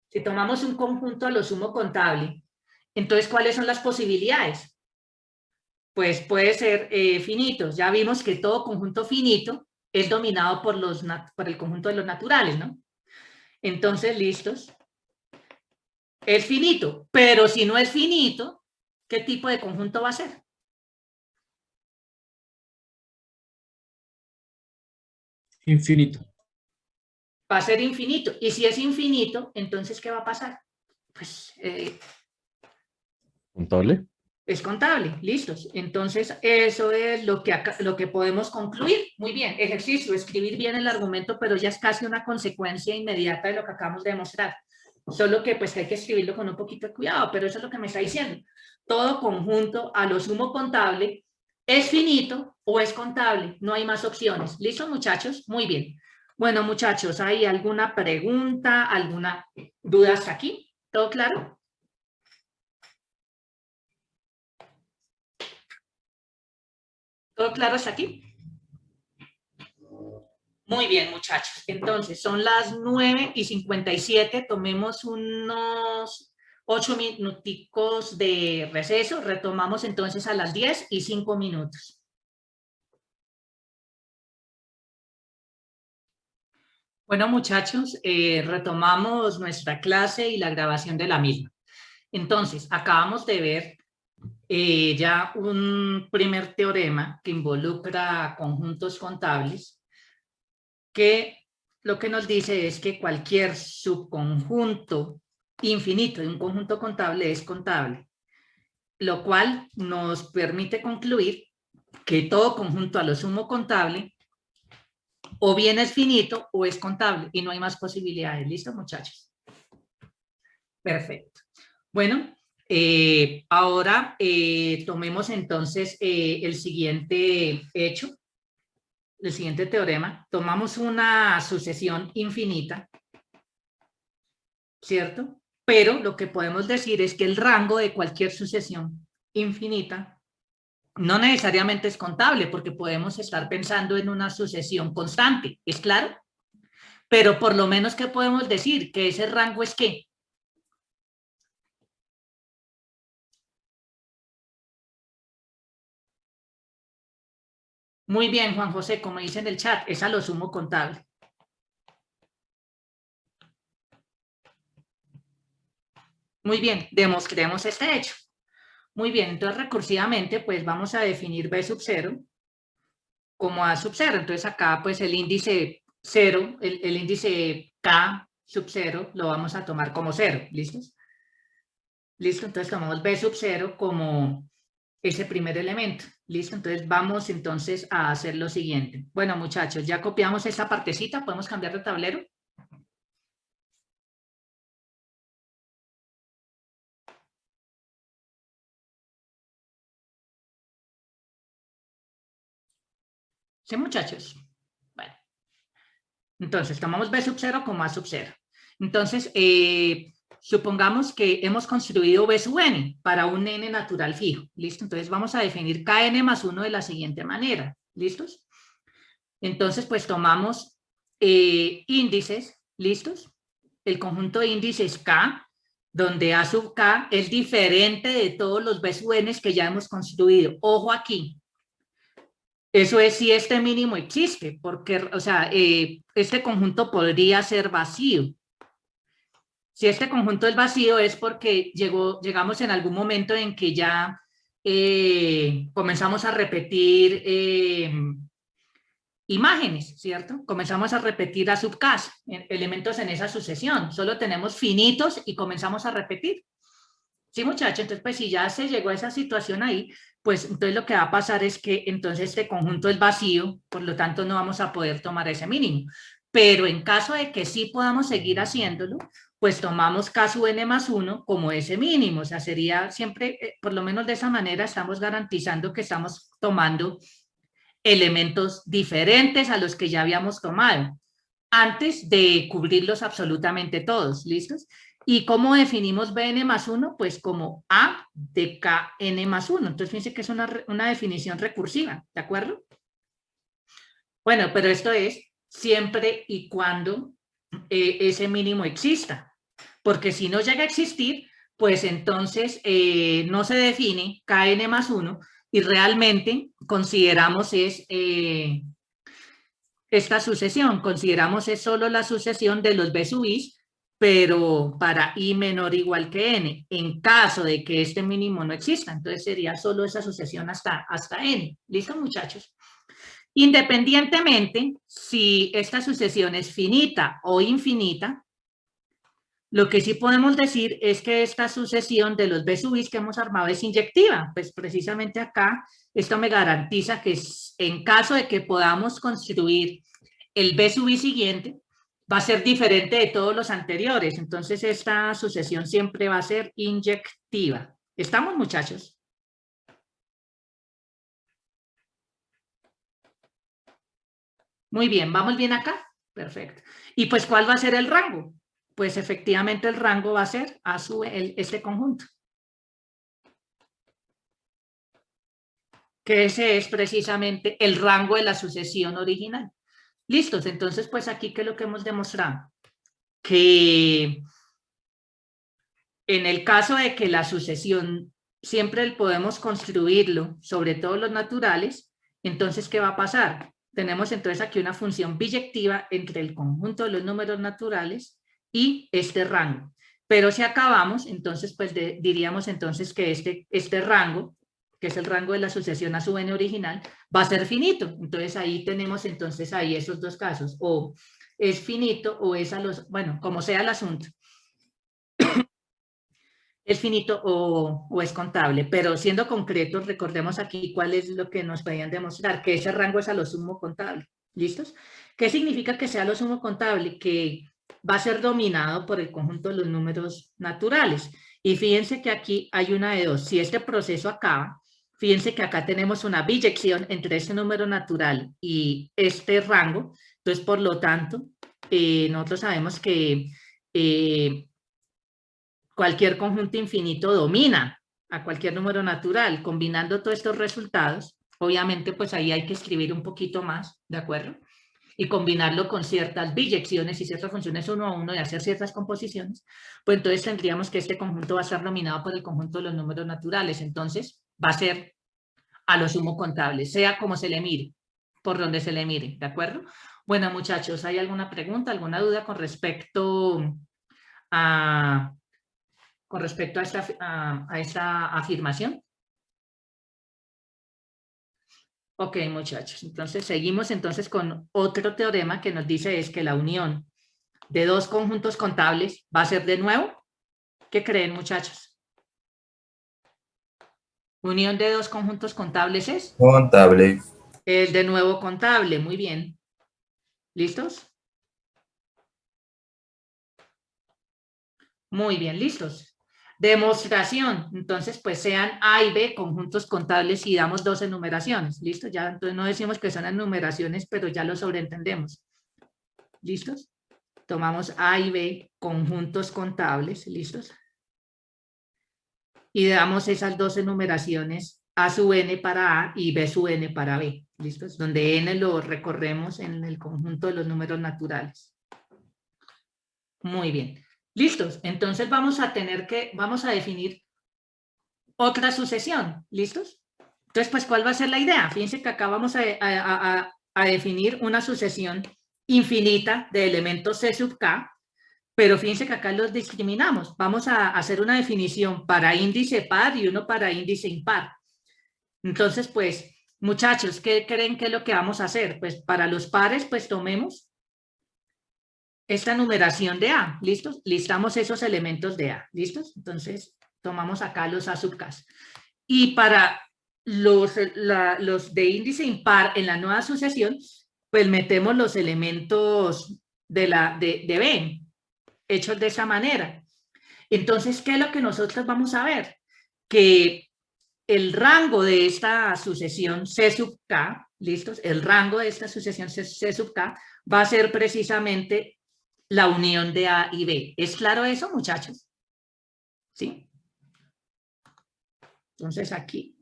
Si tomamos un conjunto a lo sumo contable, entonces, ¿cuáles son las posibilidades? Pues puede ser finitos. Ya vimos que todo conjunto finito es dominado por el conjunto de los naturales, ¿no? Entonces, listos. Es finito, pero si no es finito, ¿qué tipo de conjunto va a ser? Infinito. Va a ser infinito. Y si es infinito, entonces, ¿qué va a pasar? Pues ¿Contable? es contable, listos. Entonces, eso es lo que podemos concluir. Muy bien, ejercicio, escribir bien el argumento, pero ya es casi una consecuencia inmediata de lo que acabamos de demostrar. Solo que pues hay que escribirlo con un poquito de cuidado, pero eso es lo que me está diciendo. Todo conjunto a lo sumo contable es finito o es contable. No hay más opciones. ¿Listo, muchachos? Muy bien. Bueno, muchachos, ¿hay alguna pregunta, alguna duda hasta aquí? ¿Todo claro? ¿Todo claro hasta aquí? Muy bien, muchachos. Entonces, son las 9:57. Tomemos unos 8 minuticos de receso. Retomamos entonces a las 10:05. Bueno, muchachos, retomamos nuestra clase y la grabación de la misma. Entonces, acabamos de ver ya un primer teorema que involucra conjuntos contables, que lo que nos dice es que cualquier subconjunto infinito de un conjunto contable es contable, lo cual nos permite concluir que todo conjunto a lo sumo contable o bien es finito o es contable y no hay más posibilidades. ¿Listo, muchachos? Perfecto. Bueno, ahora tomemos entonces el siguiente hecho, el siguiente teorema. Tomamos una sucesión infinita, ¿cierto? Pero lo que podemos decir es que el rango de cualquier sucesión infinita no necesariamente es contable, porque podemos estar pensando en una sucesión constante, ¿es claro? Pero por lo menos, ¿qué podemos decir? Que ese rango es ¿qué? Muy bien, Juan José, como dice en el chat, es a lo sumo contable. Muy bien, demostremos este hecho. Muy bien, entonces recursivamente pues vamos a definir B sub 0 como A sub 0. Entonces acá pues el índice 0, el índice K sub 0 lo vamos a tomar como 0. ¿Listos? Listo, entonces tomamos B sub 0 como ese primer elemento. Listo, entonces vamos entonces a hacer lo siguiente. Bueno, muchachos, ya copiamos esta partecita, ¿podemos cambiar de tablero? ¿Sí, muchachos? Bueno, entonces tomamos B sub 0 como A sub 0. Entonces, supongamos que hemos construido B sub n para un n natural fijo. ¿Listo? Entonces vamos a definir kn más 1 de la siguiente manera. ¿Listos? Entonces, pues tomamos índices. ¿Listos? El conjunto de índices K, donde A sub K es diferente de todos los B sub n que ya hemos construido. Ojo aquí. Eso es si este mínimo existe, porque, o sea, este conjunto podría ser vacío. Si este conjunto es vacío es porque llegamos en algún momento en que ya comenzamos a repetir imágenes, ¿cierto? Comenzamos a repetir A sub K, elementos en esa sucesión. Solo tenemos finitos y comenzamos a repetir. Sí, muchachos, entonces pues si ya se llegó a esa situación ahí, pues entonces lo que va a pasar es que entonces este conjunto es vacío, por lo tanto no vamos a poder tomar ese mínimo. Pero en caso de que sí podamos seguir haciéndolo, pues tomamos K sub n más 1 como ese mínimo. O sea, sería siempre, por lo menos de esa manera, estamos garantizando que estamos tomando elementos diferentes a los que ya habíamos tomado, antes de cubrirlos absolutamente todos. ¿Listos? ¿Y cómo definimos Bn más 1? Pues como A de Kn más 1. Entonces, fíjense que es una definición recursiva, ¿de acuerdo? Bueno, pero esto es siempre y cuando ese mínimo exista. Porque si no llega a existir, pues entonces no se define Kn más 1 y realmente consideramos esta sucesión, consideramos es solo la sucesión de los B sub i, pero para i menor o igual que n, en caso de que este mínimo no exista, entonces sería solo esa sucesión hasta n. ¿Listo, muchachos? Independientemente si esta sucesión es finita o infinita, lo que sí podemos decir es que esta sucesión de los B sub i que hemos armado es inyectiva. Pues precisamente acá esto me garantiza que en caso de que podamos construir el B sub i siguiente, va a ser diferente de todos los anteriores. Entonces esta sucesión siempre va a ser inyectiva. ¿Estamos, muchachos? Muy bien, ¿vamos bien acá? Perfecto. ¿Y pues cuál va a ser el rango? Pues efectivamente el rango va a ser A sub este conjunto. Que ese es precisamente el rango de la sucesión original. ¿Listos? Entonces, pues aquí, ¿qué es lo que hemos demostrado? Que en el caso de que la sucesión siempre podemos construirlo sobre todos los naturales, entonces, ¿qué va a pasar? Tenemos entonces aquí una función biyectiva entre el conjunto de los números naturales y este rango. Pero si acabamos, entonces pues diríamos entonces que este rango que es el rango de la sucesión a su n original, va a ser finito. Entonces ahí tenemos entonces ahí esos dos casos, o es finito o es a los, bueno, como sea el asunto. Es finito o es contable, pero siendo concretos, recordemos aquí cuál es lo que nos podían demostrar, que ese rango es a lo sumo contable. ¿Listos? ¿Qué significa que sea lo sumo contable? Que va a ser dominado por el conjunto de los números naturales. Y fíjense que aquí hay una de dos. Si este proceso acaba, fíjense que acá tenemos una biyección entre este número natural y este rango. Entonces, por lo tanto, nosotros sabemos que cualquier conjunto infinito domina a cualquier número natural. Combinando todos estos resultados, obviamente pues ahí hay que escribir un poquito más, ¿de acuerdo? Y combinarlo con ciertas biyecciones y ciertas funciones uno a uno y hacer ciertas composiciones, pues entonces tendríamos que este conjunto va a estar dominado por el conjunto de los números naturales. Entonces va a ser a lo sumo contable, sea como se le mire, por donde se le mire, ¿de acuerdo? Bueno, muchachos, ¿hay alguna pregunta, alguna duda con respecto a esta afirmación? Ok, muchachos, entonces seguimos entonces con otro teorema que nos dice es que la unión de dos conjuntos contables va a ser de nuevo. ¿Qué creen, muchachos? Unión de dos conjuntos contables es Contable. el de nuevo contable. Muy bien. ¿Listos? Muy bien, listos. Demostración. Entonces, pues sean A y B conjuntos contables y damos dos enumeraciones. ¿Listo? Ya entonces no decimos que son enumeraciones, pero ya lo sobreentendemos. ¿Listos? Tomamos A y B conjuntos contables. ¿Listos? Y damos esas dos enumeraciones, A sub n para A y B sub n para B. ¿Listos? Donde n lo recorremos en el conjunto de los números naturales. Muy bien. ¿Listos? Entonces vamos a definir otra sucesión. ¿Listos? Entonces, pues, ¿cuál va a ser la idea? Fíjense que acá vamos a definir una sucesión infinita de elementos C sub K, pero fíjense que acá los discriminamos. Vamos a hacer una definición para índice par y uno para índice impar. Entonces, pues, muchachos, ¿qué creen que es lo que vamos a hacer? Pues para los pares, pues tomemos esta numeración de A, ¿listos? Listamos esos elementos de A, ¿listos? Entonces, tomamos acá los A sub K. Y para los de índice impar en la nueva sucesión, pues metemos los elementos de B, hechos de esa manera. Entonces, ¿qué es lo que nosotros vamos a ver? Que el rango de esta sucesión C sub K, ¿listos? El rango de esta sucesión C sub K va a ser precisamente la unión de A y B. ¿Es claro eso, muchachos? ¿Sí? Entonces aquí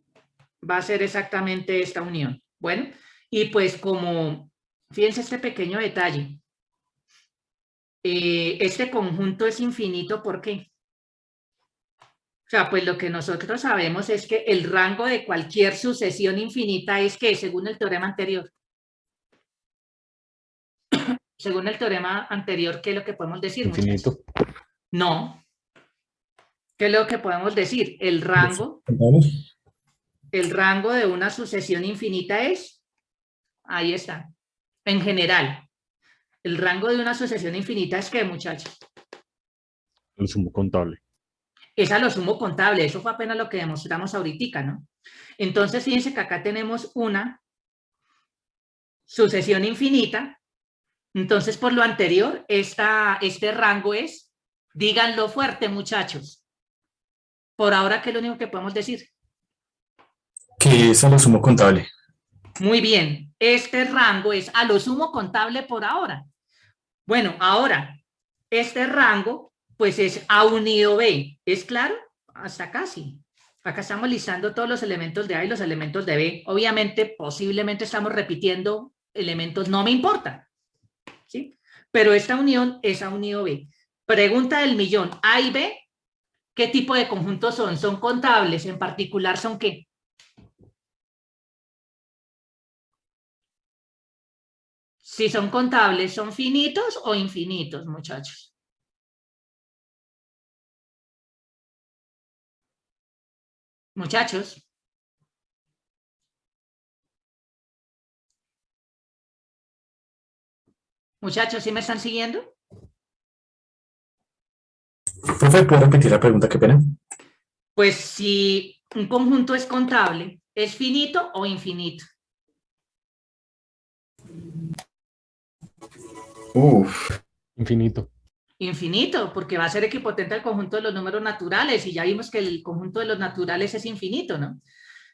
va a ser exactamente esta unión. Bueno, y pues como, fíjense este pequeño detalle. Este conjunto es infinito, ¿por qué? O sea, pues lo que nosotros sabemos es que el rango de cualquier sucesión infinita es que, según el teorema anterior. Según el teorema anterior, ¿qué es lo que podemos decir, Infinito. muchachos? No. ¿Qué es lo que podemos decir? El rango de una sucesión infinita es, ahí está, en general. El rango de una sucesión infinita es ¿qué, muchachos? El sumo contable. Es a lo sumo contable, eso fue apenas lo que demostramos ahorita, ¿no? Entonces, fíjense que acá tenemos una sucesión infinita. Entonces, por lo anterior, este rango es, díganlo fuerte, muchachos. Por ahora, ¿qué es lo único que podemos decir? Que es a lo sumo contable. Muy bien, este rango es a lo sumo contable por ahora. Bueno, ahora, este rango, pues es A unido B. ¿Es claro? Hasta acá sí. Acá estamos listando todos los elementos de A y los elementos de B. Obviamente, posiblemente estamos repitiendo elementos, no me importa. ¿Sí? Pero esta unión es A unido B. Pregunta del millón, A y B, ¿qué tipo de conjuntos son? ¿Son contables? En particular, ¿son qué? Si son contables, ¿son finitos o infinitos, muchachos? Muchachos. Muchachos, ¿sí me están siguiendo? Profe, ¿puedo repetir la pregunta? Qué pena. Pues si un conjunto es contable, ¿es finito o infinito? Uf, Infinito. Infinito, porque va a ser equipotente al conjunto de los números naturales y ya vimos que el conjunto de los naturales es infinito, ¿no?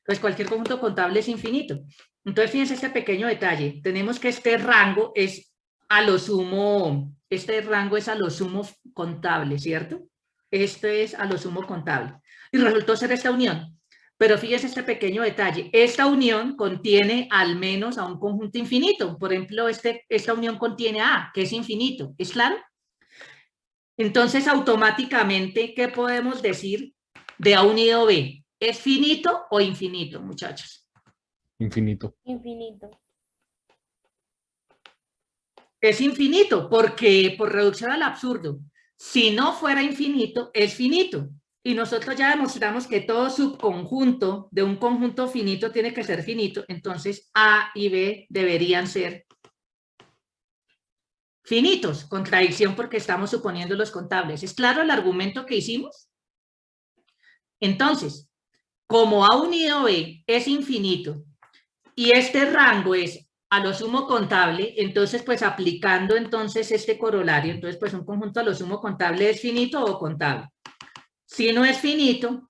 Pues cualquier conjunto contable es infinito. Entonces, fíjense este pequeño detalle. Tenemos que este rango es a lo sumo, este rango es a lo sumo contable, ¿cierto? Este es a lo sumo contable. Y resultó ser esta unión. Pero fíjense este pequeño detalle. Esta unión contiene al menos a un conjunto infinito. Por ejemplo, esta unión contiene A, que es infinito. ¿Es claro? Entonces, automáticamente, ¿qué podemos decir de A unido B? ¿Es finito o infinito, muchachos? Infinito. Infinito. Es infinito, porque por reducción al absurdo, si no fuera infinito, es finito. Y nosotros ya demostramos que todo subconjunto de un conjunto finito tiene que ser finito. Entonces, A y B deberían ser finitos. Contradicción porque estamos suponiendo los contables. ¿Es claro el argumento que hicimos? Entonces, como A unido B es infinito y este rango es a lo sumo contable, entonces pues aplicando entonces este corolario, entonces pues un conjunto a lo sumo contable es finito o contable. Si no es finito,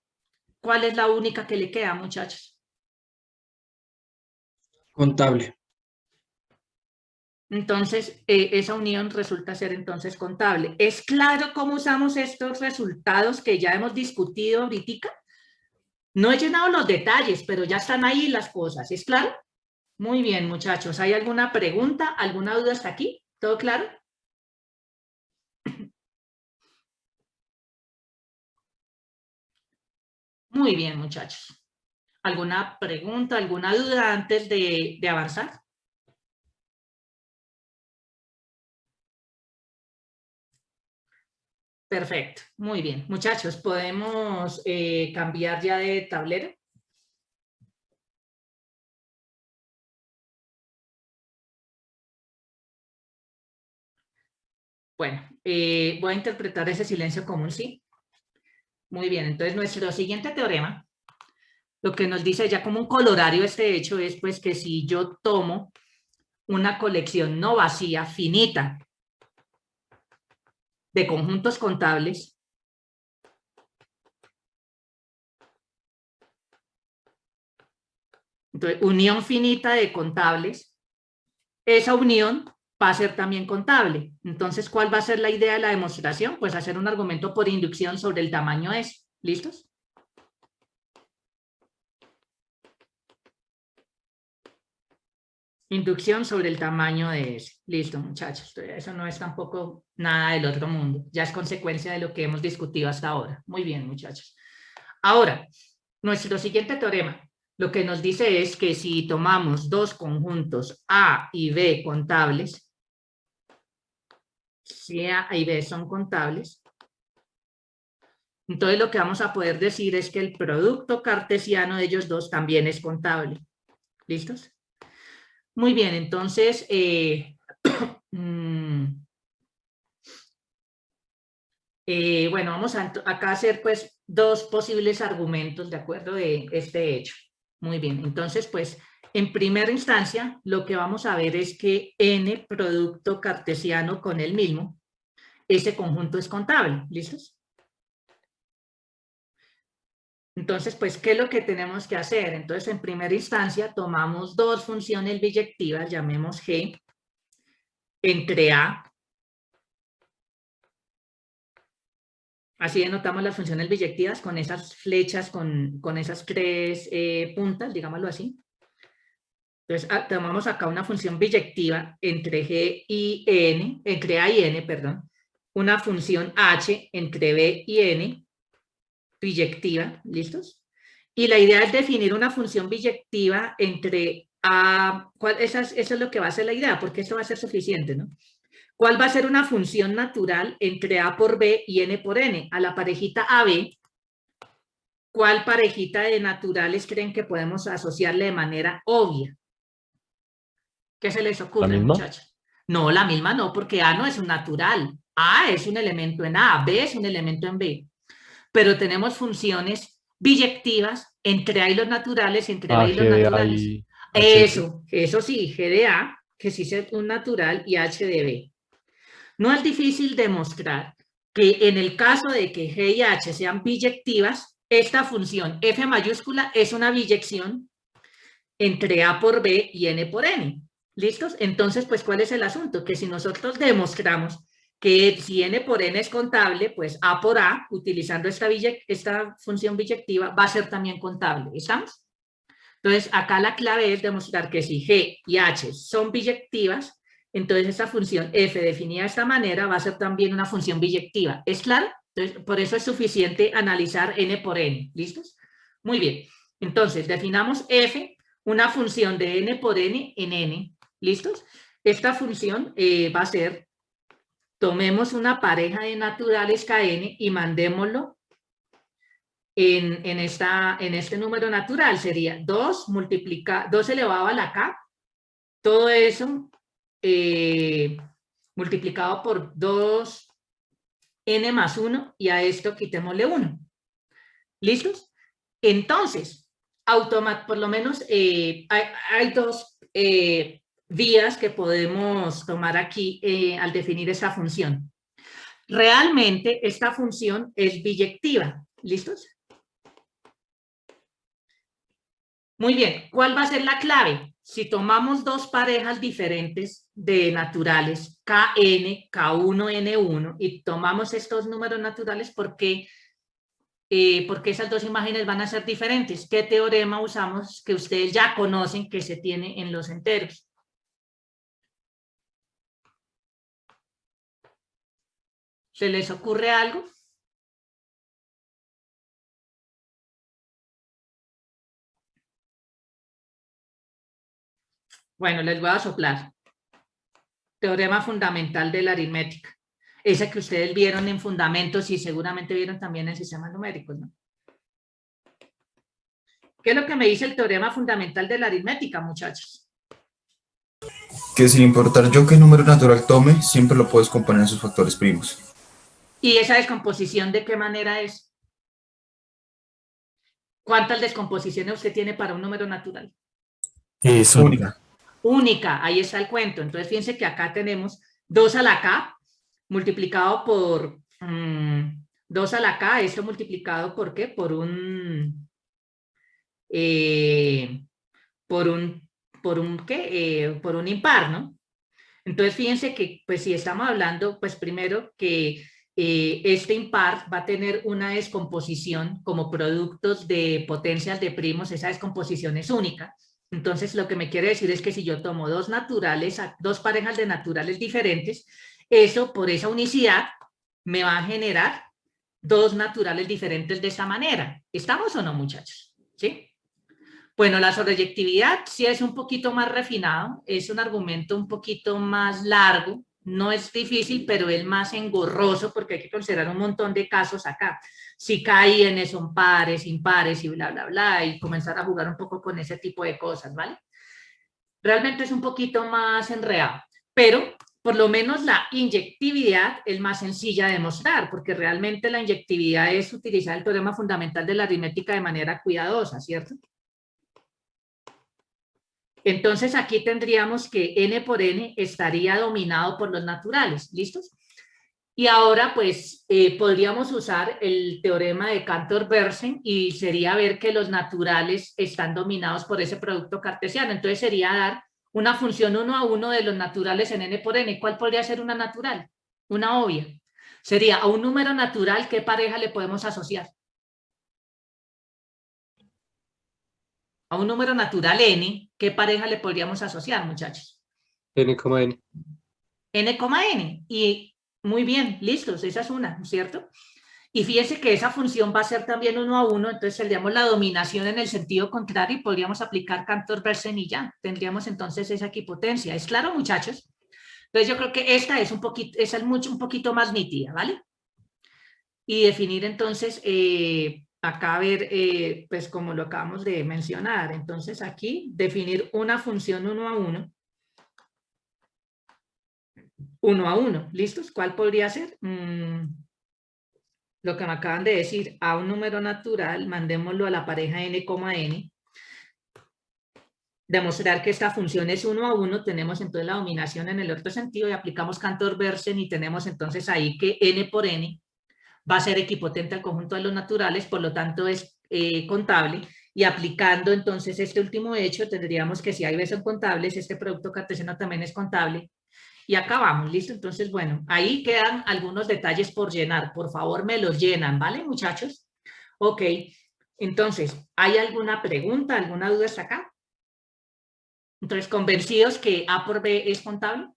¿cuál es la única que le queda, muchachos? Contable. Entonces, esa unión resulta ser entonces contable. ¿Es claro cómo usamos estos resultados que ya hemos discutido ahorita? No he llenado los detalles, pero ya están ahí las cosas. ¿Es claro? Muy bien, muchachos. ¿Hay alguna pregunta, alguna duda hasta aquí? ¿Todo claro? Muy bien, muchachos. ¿Alguna pregunta, alguna duda antes de avanzar? Perfecto, muy bien. Muchachos, ¿podemos cambiar ya de tablero? Bueno, voy a interpretar ese silencio como un sí. Muy bien, entonces nuestro siguiente teorema, lo que nos dice ya como un colorario este hecho es pues que si yo tomo una colección no vacía, finita, de conjuntos contables, entonces unión finita de contables, esa unión va a ser también contable. Entonces, ¿cuál va a ser la idea de la demostración? Pues hacer un argumento por inducción sobre el tamaño S. ¿Listos? Inducción sobre el tamaño de S. Listo, muchachos. Eso no es tampoco nada del otro mundo. Ya es consecuencia de lo que hemos discutido hasta ahora. Muy bien, muchachos. Ahora, nuestro siguiente teorema lo que nos dice es que si tomamos dos conjuntos A y B contables, si A y B son contables, entonces lo que vamos a poder decir es que el producto cartesiano de ellos dos también es contable. ¿Listos? Muy bien, entonces, bueno, vamos a acá hacer pues dos posibles argumentos de acuerdo de este hecho. Muy bien, entonces pues en primera instancia lo que vamos a ver es que n producto cartesiano con el mismo, ese conjunto es contable. ¿Listos? Entonces, pues, ¿qué es lo que tenemos que hacer? Entonces, en primera instancia, tomamos dos funciones biyectivas, llamemos G, entre A. Así denotamos las funciones biyectivas con esas flechas, con esas tres puntas, digámoslo así. Entonces, tomamos acá una función biyectiva entre G y N, entre A y N, perdón. Una función H entre B y N, biyectiva, ¿listos? Y la idea es definir una función biyectiva entre A, eso es lo que va a ser la idea, porque esto va a ser suficiente, ¿no? ¿Cuál va a ser una función natural entre A por B y N por N? A la parejita AB, ¿cuál parejita de naturales creen que podemos asociarle de manera obvia? ¿Qué se les ocurre, muchachos? No, la misma no, porque A no es un natural. A es un elemento en A, B es un elemento en B. Pero tenemos funciones biyectivas entre A y los naturales, entre B y los G de A naturales. y H de B. Eso sí, G de A, que sí es un natural, y H de B. No es difícil demostrar que en el caso de que G y H sean biyectivas, esta función F mayúscula es una biyección entre A por B y N por N. ¿Listos? Entonces, pues, ¿cuál es el asunto? Que si nosotros demostramos que si N por N es contable, pues A por A, utilizando esta función biyectiva, va a ser también contable. ¿Estamos? Entonces, acá la clave es demostrar que si G y H son biyectivas, entonces esta función F definida de esta manera va a ser también una función biyectiva. ¿Es claro? Entonces, por eso es suficiente analizar N por N. ¿Listos? Muy bien. Entonces, definamos F, una función de N por N en N. ¿Listos? Esta función va a ser, tomemos una pareja de naturales Kn y mandémoslo en este número natural. Sería 2 elevado a la K, todo eso multiplicado por 2n más 1, y a esto quitémosle 1. ¿Listos? Entonces, por lo menos hay dos vías que podemos tomar aquí al definir esa función. Realmente esta función es biyectiva. ¿Listos? Muy bien, ¿cuál va a ser la clave? Si tomamos dos parejas diferentes de naturales, Kn, K1, N1, y tomamos estos números naturales, ¿por qué esas dos imágenes van a ser diferentes? ¿Qué teorema usamos que ustedes ya conocen que se tiene en los enteros? ¿Se les ocurre algo? Bueno, les voy a soplar. Teorema fundamental de la aritmética. Ese que ustedes vieron en fundamentos y seguramente vieron también en sistemas numéricos, ¿no? ¿Qué es lo que me dice el teorema fundamental de la aritmética, muchachos? Que sin importar yo qué número natural tome, siempre lo puedes componer en sus factores primos. ¿Y esa descomposición de qué manera es? ¿Cuántas descomposiciones usted tiene para un número natural? Es única. Única, ahí está el cuento. Entonces, fíjense que acá tenemos 2 a la K multiplicado por 2 a la K, esto multiplicado ¿por qué? Por un impar, ¿no? Entonces, fíjense que, pues, si estamos hablando, pues, primero que este impar va a tener una descomposición como productos de potencias de primos, esa descomposición es única. Entonces, lo que me quiere decir es que si yo tomo dos parejas de naturales diferentes, eso, por esa unicidad, me va a generar dos naturales diferentes de esa manera. ¿Estamos o no, muchachos? ¿Sí? Bueno, la sobreyectividad sí es un poquito más refinado, es un argumento un poquito más largo, no es difícil, pero es más engorroso porque hay que considerar un montón de casos acá. Si K y N son pares, impares y bla, bla, bla, y comenzar a jugar un poco con ese tipo de cosas, ¿vale? Realmente es un poquito más enredado, pero por lo menos la inyectividad es más sencilla de demostrar, porque realmente la inyectividad es utilizar el teorema fundamental de la aritmética de manera cuidadosa, ¿cierto? Entonces aquí tendríamos que n por n estaría dominado por los naturales, ¿listos? Y ahora pues podríamos usar el teorema de Cantor-Bersen y sería ver que los naturales están dominados por ese producto cartesiano. Entonces sería dar una función 1 a 1 de los naturales en n por n. ¿Cuál podría ser una natural? Una obvia. Sería a un número natural, ¿qué pareja le podemos asociar? A un número natural n, ¿qué pareja le podríamos asociar, muchachos? N, N. N, N. Y muy bien, listos, esa es una, ¿cierto? Y fíjense que esa función va a ser también 1 a 1, entonces tendríamos la dominación en el sentido contrario y podríamos aplicar Cantor-Bersen y ya. Tendríamos entonces esa equipotencia. ¿Es claro, muchachos? Entonces yo creo que esta es un poquito más nítida, ¿vale? Y definir entonces, acá a ver, pues como lo acabamos de mencionar, entonces aquí definir una función 1 a 1 1 a 1. ¿Listos? ¿Cuál podría ser? Lo que me acaban de decir, a un número natural, mandémoslo a la pareja n, n. Demostrar que esta función es 1 a 1, tenemos entonces la dominación en el otro sentido y aplicamos Cantor-Bersen y tenemos entonces ahí que n por n va a ser equipotente al conjunto de los naturales, por lo tanto es contable, y aplicando entonces este último hecho tendríamos que si A y B son contables, este producto cartesiano también es contable, y acabamos, ¿listo? Entonces, bueno, ahí quedan algunos detalles por llenar, por favor me los llenan, ¿vale, muchachos? Ok, entonces, ¿hay alguna pregunta, alguna duda hasta acá? Entonces, ¿convencidos que A por B es contable?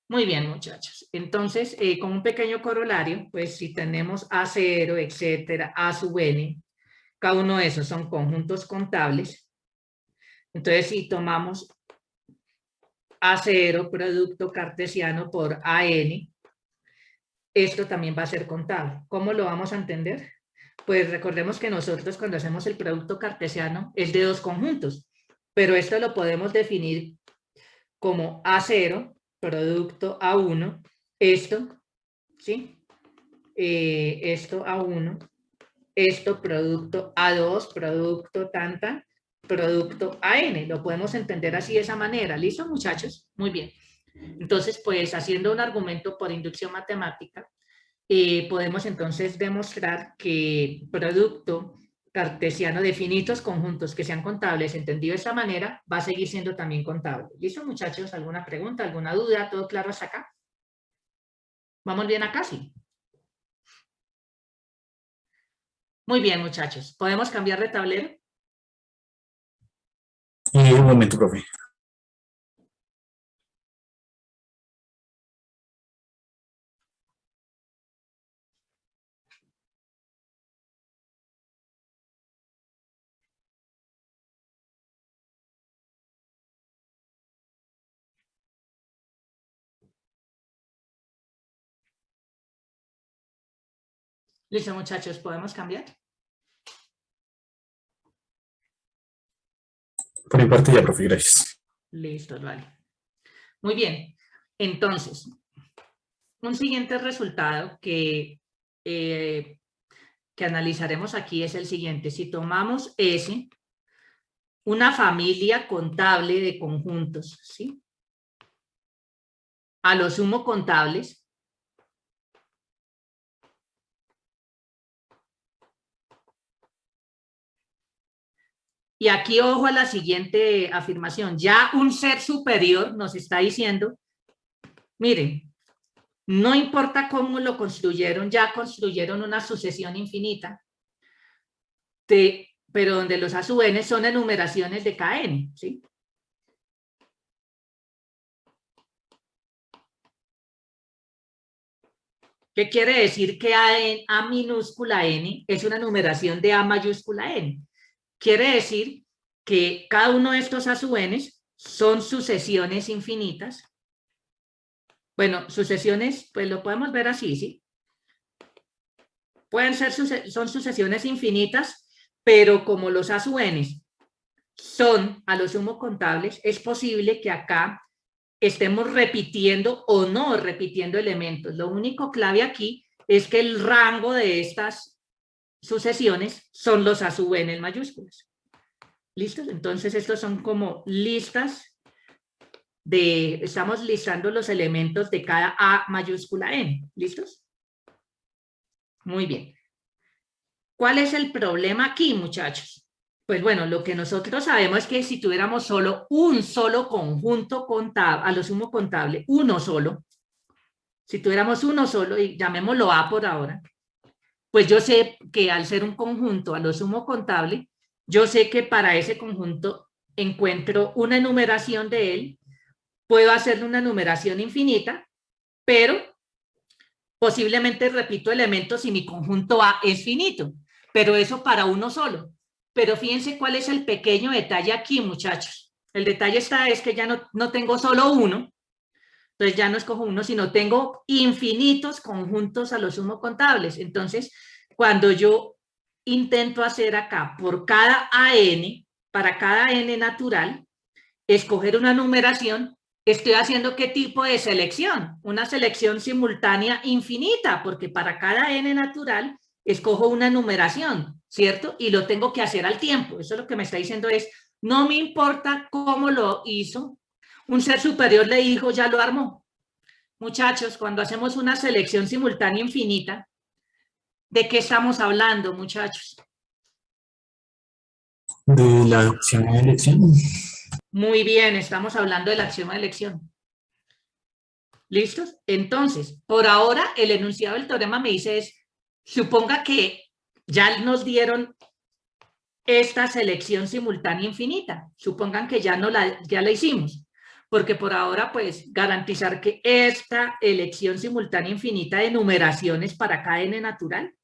Muy bien, muchachos. Entonces, con un pequeño corolario, pues si tenemos A0, etcétera, A sub n, cada uno de esos son conjuntos contables. Entonces, si tomamos A0, producto cartesiano por AN, esto también va a ser contable. ¿Cómo lo vamos a entender? Pues recordemos que nosotros cuando hacemos el producto cartesiano es de dos conjuntos, pero esto lo podemos definir como A0, producto A1, esto, ¿sí? Esto A1, esto producto A2, producto tanta, producto AN. Lo podemos entender así de esa manera. ¿Listo, muchachos? Muy bien. Entonces, pues haciendo un argumento por inducción matemática, podemos entonces demostrar que producto cartesiano de finitos conjuntos que sean contables, entendido de esta manera, va a seguir siendo también contable. ¿Listo, muchachos? ¿Alguna pregunta, alguna duda? ¿Todo claro hasta acá? ¿Vamos bien acá? Sí. Muy bien, muchachos. ¿Podemos cambiar de tablero? Un momento, profe. Listo, muchachos. ¿Podemos cambiar? Por mi parte ya, profe, gracias. Listo, vale. Muy bien. Entonces, un siguiente resultado que analizaremos aquí es el siguiente. Si tomamos S, una familia contable de conjuntos, ¿sí? A lo sumo contables, y aquí ojo a la siguiente afirmación, ya un ser superior nos está diciendo, miren, no importa cómo lo construyeron, ya construyeron una sucesión infinita, pero donde los A sub n son enumeraciones de Kn, ¿sí? ¿Qué quiere decir que A minúscula n es una numeración de A mayúscula n? Quiere decir que cada uno de estos A sub n son sucesiones infinitas. Bueno, sucesiones, pues lo podemos ver así, ¿sí? Pueden ser, son sucesiones infinitas, pero como los A sub n son a lo sumo contables, es posible que acá estemos repitiendo o no repitiendo elementos. Lo único clave aquí es que el rango de estas sucesiones son los A sub n en mayúsculas. ¿Listos? Entonces estos son como listas estamos listando los elementos de cada A mayúscula n. ¿Listos? Muy bien. ¿Cuál es el problema aquí, muchachos? Pues bueno, lo que nosotros sabemos es que si tuviéramos solo un solo conjunto contable, a lo sumo contable, uno solo, si tuviéramos uno solo, y llamémoslo A por ahora, pues yo sé que al ser un conjunto a lo sumo contable, yo sé que para ese conjunto encuentro una enumeración de él, puedo hacerle una numeración infinita, pero posiblemente repito elementos si mi conjunto A es finito, pero eso para uno solo. Pero fíjense cuál es el pequeño detalle aquí, muchachos. El detalle es que ya no tengo solo uno, entonces ya no escojo uno, sino tengo infinitos conjuntos a lo sumo contables. Entonces, cuando yo intento hacer acá por cada AN, para cada n natural, escoger una numeración, estoy haciendo ¿qué tipo de selección? Una selección simultánea infinita, porque para cada n natural escojo una numeración, ¿cierto? Y lo tengo que hacer al tiempo. Eso es lo que me está diciendo es, no me importa cómo lo hizo, un ser superior le dijo, ya lo armó. Muchachos, cuando hacemos una selección simultánea infinita, ¿de qué estamos hablando, muchachos? De la axioma de elección. Muy bien, estamos hablando del axioma de elección. ¿Listos? Entonces, por ahora, el enunciado del teorema me dice es, suponga que ya nos dieron esta selección simultánea infinita. Supongan que ya la hicimos. Porque por ahora, pues, garantizar que esta elección simultánea infinita de numeraciones para cada n natural,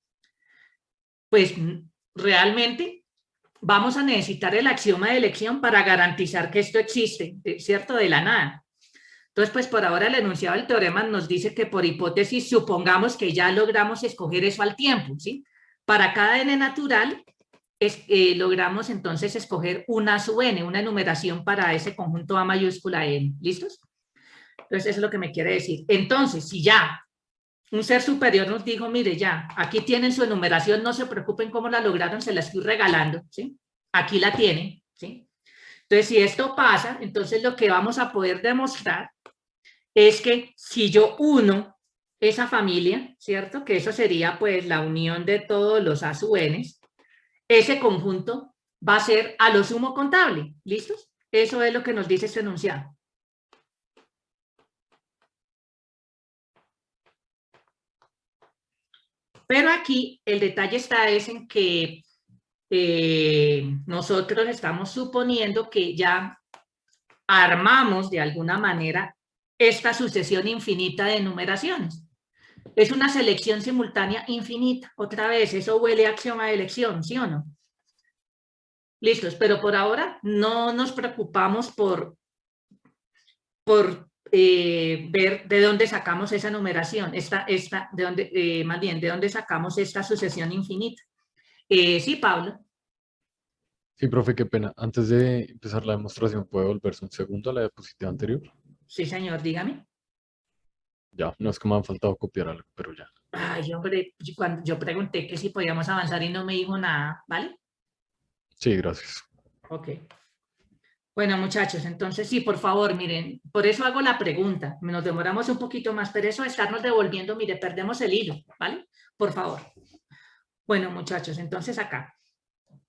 pues, realmente vamos a necesitar el axioma de elección para garantizar que esto existe, ¿cierto? De la nada. Entonces, pues, por ahora el enunciado del teorema nos dice que por hipótesis supongamos que ya logramos escoger eso al tiempo, ¿sí? Para cada n natural, logramos entonces escoger una sub n, una enumeración para ese conjunto A mayúscula n. ¿Listos? Entonces, eso es lo que me quiere decir. Entonces, si ya un ser superior nos dijo, mire, ya, aquí tienen su enumeración, no se preocupen cómo la lograron, se la estoy regalando, ¿sí? Aquí la tienen, ¿sí? Entonces, si esto pasa, entonces lo que vamos a poder demostrar es que si yo uno esa familia, ¿cierto? Que eso sería, pues, la unión de todos los A sub n, ese conjunto va a ser a lo sumo contable. ¿Listos? Eso es lo que nos dice este enunciado. Pero aquí el detalle está es en que nosotros estamos suponiendo que ya armamos de alguna manera esta sucesión infinita de numeraciones. Es una selección simultánea infinita. Otra vez, eso huele a axioma de elección, ¿sí o no? Listos, pero por ahora no nos preocupamos por ver de dónde sacamos esa numeración, más bien, de dónde sacamos esta sucesión infinita. Sí, Pablo. Sí, profe, qué pena. Antes de empezar la demostración, ¿puede volverse un segundo a la diapositiva anterior? Sí, señor, dígame. Ya, no es que me han faltado copiar algo, pero ya. Ay, hombre, cuando yo pregunté que si podíamos avanzar y no me dijo nada, ¿vale? Sí, gracias. Ok. Bueno, muchachos, entonces sí, por favor, miren, por eso hago la pregunta. Nos demoramos un poquito más, pero eso de estarnos devolviendo, mire, perdemos el hilo, ¿vale? Por favor. Bueno, muchachos, entonces acá.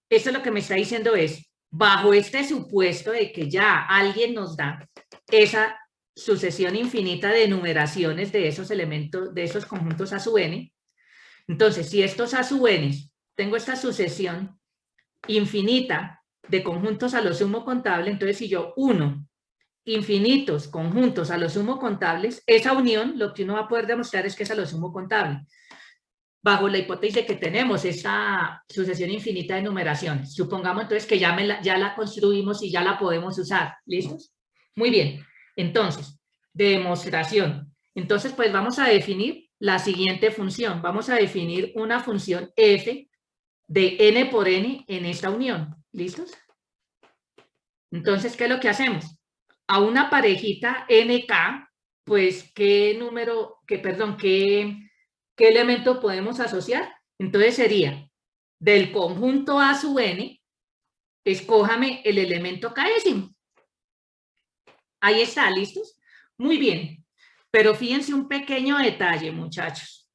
Esto lo que me está diciendo es, bajo este supuesto de que ya alguien nos da esa sucesión infinita de numeraciones de esos elementos, de esos conjuntos A sub n, entonces, si estos A sub n, tengo esta sucesión infinita de conjuntos a lo sumo contable, entonces si yo uno infinitos conjuntos a lo sumo contables, esa unión lo que uno va a poder demostrar es que es a lo sumo contable, bajo la hipótesis de que tenemos esa sucesión infinita de numeraciones. Supongamos entonces que ya la construimos y ya la podemos usar. ¿Listos? Muy bien. Entonces, demostración. Entonces, pues vamos a definir la siguiente función. Vamos a definir una función f de n por n en esta unión. ¿Listos? Entonces, ¿qué es lo que hacemos? A una parejita nk, pues, ¿qué elemento podemos asociar? Entonces sería, del conjunto A sub n, escójame el elemento k'ésimo. Ahí está, ¿listos? Muy bien. Pero fíjense un pequeño detalle, muchachos.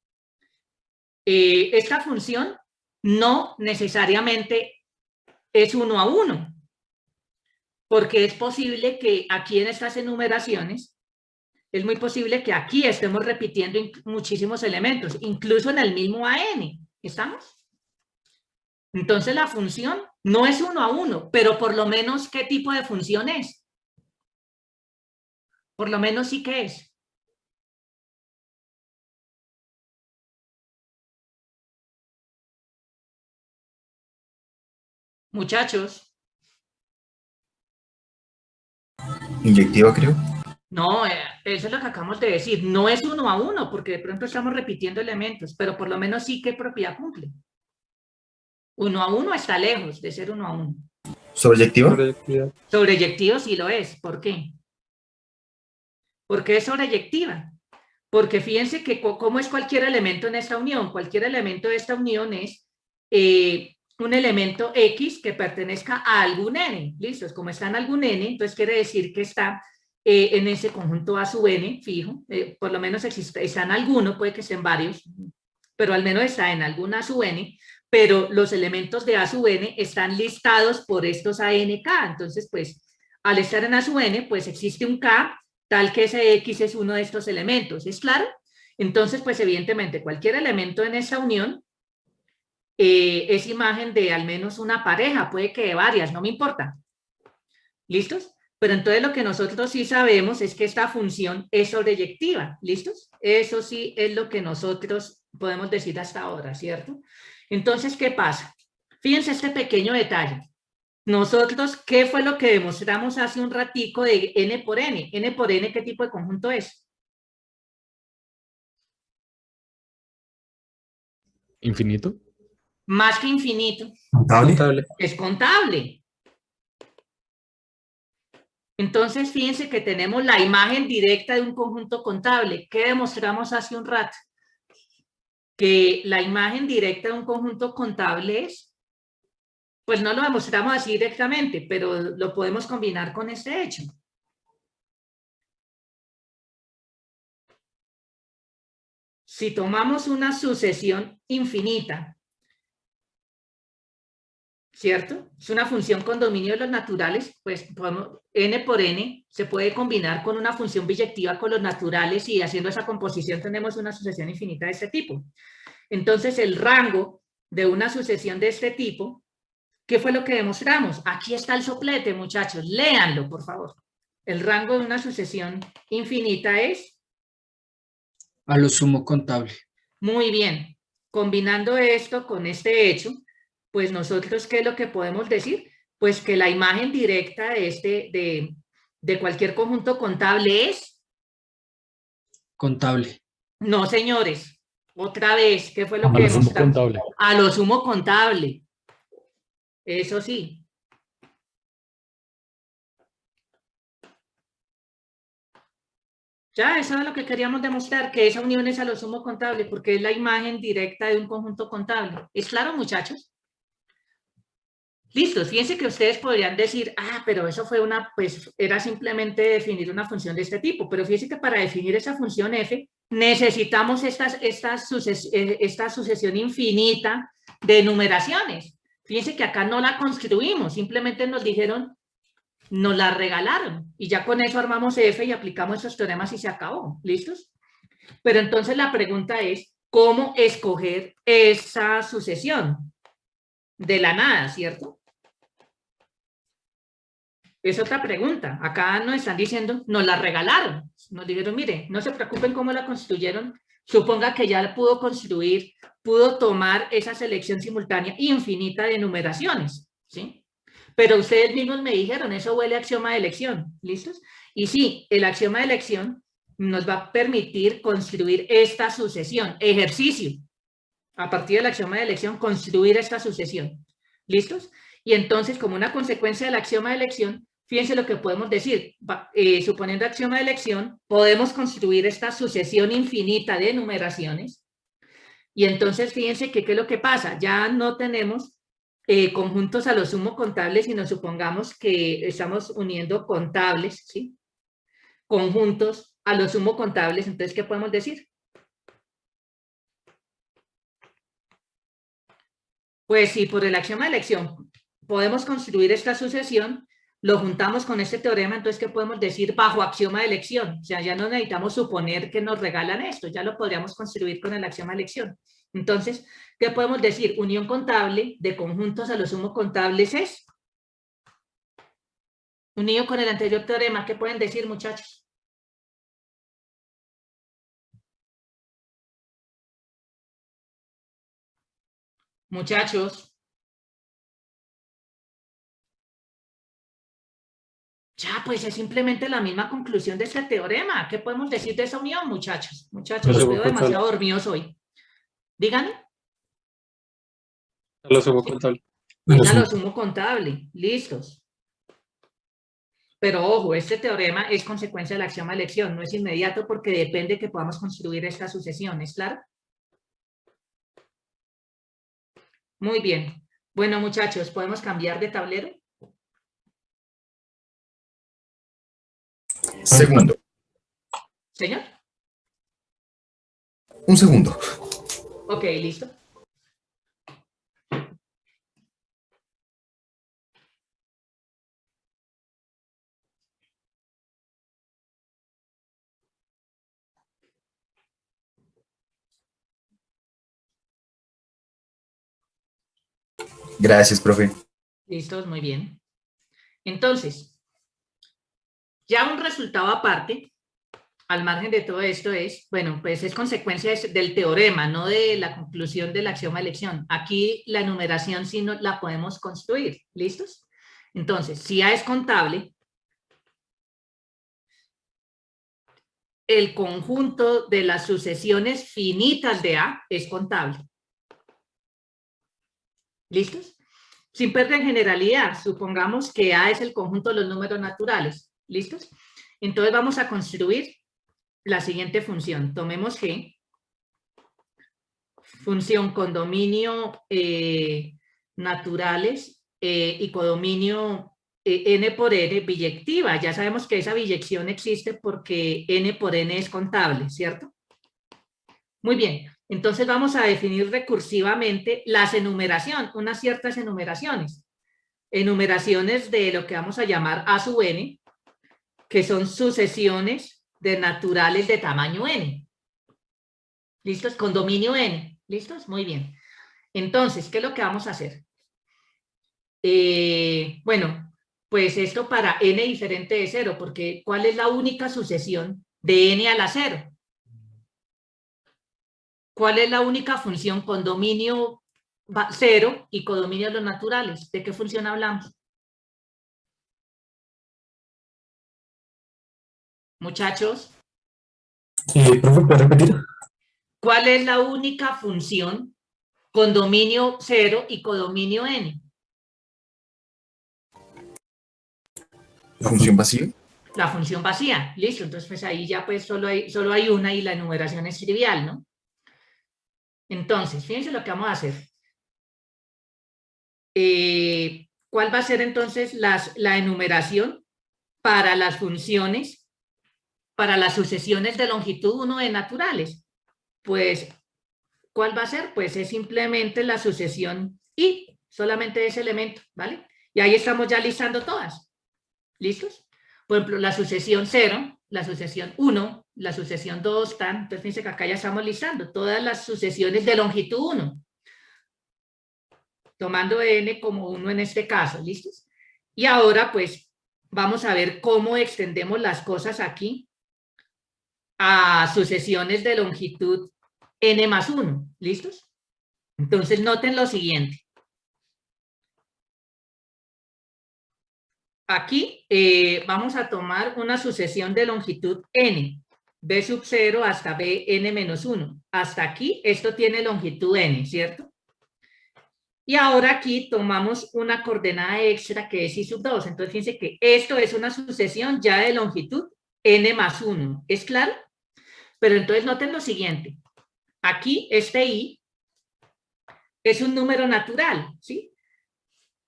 Esta función no necesariamente es 1 a 1, porque es posible que aquí en estas enumeraciones, es muy posible que aquí estemos repitiendo muchísimos elementos, incluso en el mismo AN. ¿Estamos? Entonces la función no es 1 a 1, pero por lo menos, ¿qué tipo de función es? Por lo menos sí que es. Muchachos. Inyectiva, creo. No, eso es lo que acabamos de decir. No es 1 a 1, porque de pronto estamos repitiendo elementos, pero por lo menos sí, ¿qué propiedad cumple? 1 a 1 está lejos de ser 1 a 1. ¿Sobreyectiva? Proyectividad. Sobreyectivo sí lo es. ¿Por qué? ¿Por qué es sobreyectiva? Porque fíjense que cómo es cualquier elemento en esta unión. Cualquier elemento de esta unión es un elemento X que pertenezca a algún n. ¿Listo? Como está en algún n, entonces quiere decir que está en ese conjunto A sub n, fijo. Por lo menos está en alguno, puede que estén varios, pero al menos está en alguna A sub n, pero los elementos de A sub n están listados por estos ANK. Entonces, pues, al estar en A sub n, pues existe un K tal que ese X es uno de estos elementos. ¿Es claro? Entonces, pues, evidentemente, cualquier elemento en esa unión es imagen de al menos una pareja, puede que de varias, no me importa. ¿Listos? Pero entonces lo que nosotros sí sabemos es que esta función es sobreyectiva. ¿Listos? Eso sí es lo que nosotros podemos decir hasta ahora, ¿cierto? Entonces, ¿qué pasa? Fíjense este pequeño detalle. Nosotros, ¿qué fue lo que demostramos hace un ratico de n por n? N por n, ¿qué tipo de conjunto es? ¿Infinito? Más que infinito. ¿Contable? Contable. Es contable. Entonces, fíjense que tenemos la imagen directa de un conjunto contable. ¿Qué demostramos hace un rato? Que la imagen directa de un conjunto contable es, pues no lo demostramos así directamente, pero lo podemos combinar con este hecho. Si tomamos una sucesión infinita, ¿cierto? Es una función con dominio de los naturales, pues podemos, n por n se puede combinar con una función biyectiva con los naturales y haciendo esa composición tenemos una sucesión infinita de este tipo. Entonces el rango de una sucesión de este tipo, ¿qué fue lo que demostramos? Aquí está el soplete, muchachos, léanlo, por favor. El rango de una sucesión infinita es... A lo sumo contable. Muy bien. Combinando esto con este hecho, pues nosotros, ¿qué es lo que podemos decir? Pues que la imagen directa de cualquier conjunto contable es... Contable. No, señores. Otra vez, ¿qué fue lo A que lo sumo demostramos? contable. A lo sumo contable. Eso sí. Ya, eso es lo que queríamos demostrar, que esa unión es a lo sumo contable, porque es la imagen directa de un conjunto contable. ¿Es claro, muchachos? Listos, fíjense que ustedes podrían decir, pero eso fue pues era simplemente definir una función de este tipo, pero fíjense que para definir esa función f necesitamos esta sucesión infinita de numeraciones. Fíjense que acá no la construimos, simplemente nos dijeron, nos la regalaron, y ya con eso armamos f y aplicamos esos teoremas y se acabó, ¿listos? Pero entonces la pregunta es, ¿cómo escoger esa sucesión? De la nada, ¿cierto? Es otra pregunta. Acá nos están diciendo, nos la regalaron. Nos dijeron, mire, no se preocupen cómo la construyeron. Suponga que ya pudo construir, pudo tomar esa selección simultánea infinita de numeraciones, ¿sí? Pero ustedes mismos me dijeron, eso huele a axioma de elección, ¿listos? Y sí, el axioma de elección nos va a permitir construir esta sucesión. Ejercicio. A partir del axioma de elección, construir esta sucesión. ¿Listos? Y entonces, como una consecuencia del axioma de elección, fíjense lo que podemos decir. Suponiendo axioma de elección, podemos construir esta sucesión infinita de numeraciones. Y entonces, fíjense que qué es lo que pasa. Ya no tenemos conjuntos a lo sumo contables, sino supongamos que estamos uniendo contables, ¿sí? Conjuntos a lo sumo contables. Entonces, ¿qué podemos decir? Pues si por el axioma de elección podemos construir esta sucesión, lo juntamos con este teorema, entonces ¿qué podemos decir bajo axioma de elección? O sea, ya no necesitamos suponer que nos regalan esto, ya lo podríamos construir con el axioma de elección. Entonces, ¿qué podemos decir? Unión contable de conjuntos a lo sumo contables es unido con el anterior teorema. ¿Qué pueden decir, muchachos? Muchachos. Ya, pues es simplemente la misma conclusión de este teorema. ¿Qué podemos decir de esa unión, muchachos? Muchachos, los veo demasiado dormidos hoy. Díganme. A lo sumo contable. A Es lo a lo sumo. sumo contable. Listos. Pero ojo, este teorema es consecuencia del axioma de elección, no es inmediato porque depende que podamos construir esta sucesión, ¿es claro? Muy bien. Bueno, muchachos, ¿podemos cambiar de tablero? Segundo. Señor. Un segundo. Ok, listo. Gracias, profe. Listos, muy bien. Entonces, ya un resultado aparte, al margen de todo esto es, bueno, pues es consecuencia del teorema, no de la conclusión del axioma de elección. Aquí la enumeración sí no la podemos construir. ¿Listos? Entonces, si A es contable, el conjunto de las sucesiones finitas de A es contable. ¿Listos? Sin perder en generalidad, supongamos que A es el conjunto de los números naturales. ¿Listos? Entonces vamos a construir la siguiente función. Tomemos G, función condominio naturales y codominio n por n biyectiva. Ya sabemos que esa biyección existe porque n por n es contable, ¿cierto? Muy bien, entonces vamos a definir recursivamente las enumeraciones, unas ciertas enumeraciones. Enumeraciones de lo que vamos a llamar A sub n, que son sucesiones de naturales de tamaño n. ¿Listos? Con dominio n. ¿Listos? Muy bien. Entonces, ¿qué es lo que vamos a hacer? Bueno, pues esto para n diferente de 0, porque ¿cuál es la única sucesión de n a la 0? ¿Cuál es la única función con dominio 0 y codominio de los naturales? ¿De qué función hablamos? Muchachos, Profe, ¿puede repetir? ¿cuál es la única función con dominio 0 y codominio n? ¿Función vacía? La función vacía. Listo, entonces pues ahí ya pues solo hay una y la enumeración es trivial, ¿no? Entonces, fíjense lo que vamos a hacer. ¿Cuál va a ser entonces la enumeración para las funciones, para las sucesiones de longitud 1 de naturales? Pues, ¿cuál va a ser? Pues es simplemente la sucesión i, solamente ese elemento, ¿vale? Y ahí estamos ya listando todas. ¿Listos? Por ejemplo, la sucesión 0, la sucesión 1, la sucesión 2, tan. Entonces, fíjense que acá ya estamos listando todas las sucesiones de longitud 1. Tomando n como 1 en este caso, ¿listos? Y ahora, pues, vamos a ver cómo extendemos las cosas aquí a sucesiones de longitud n más 1, ¿listos? Entonces, noten lo siguiente. Aquí vamos a tomar una sucesión de longitud n, b sub 0 hasta bn menos 1. Hasta aquí, esto tiene longitud n, ¿cierto? Y ahora aquí tomamos una coordenada extra que es i sub 2. Entonces, fíjense que esto es una sucesión ya de longitud n más 1. ¿Es claro? Pero entonces noten lo siguiente. Aquí este i es un número natural, ¿sí?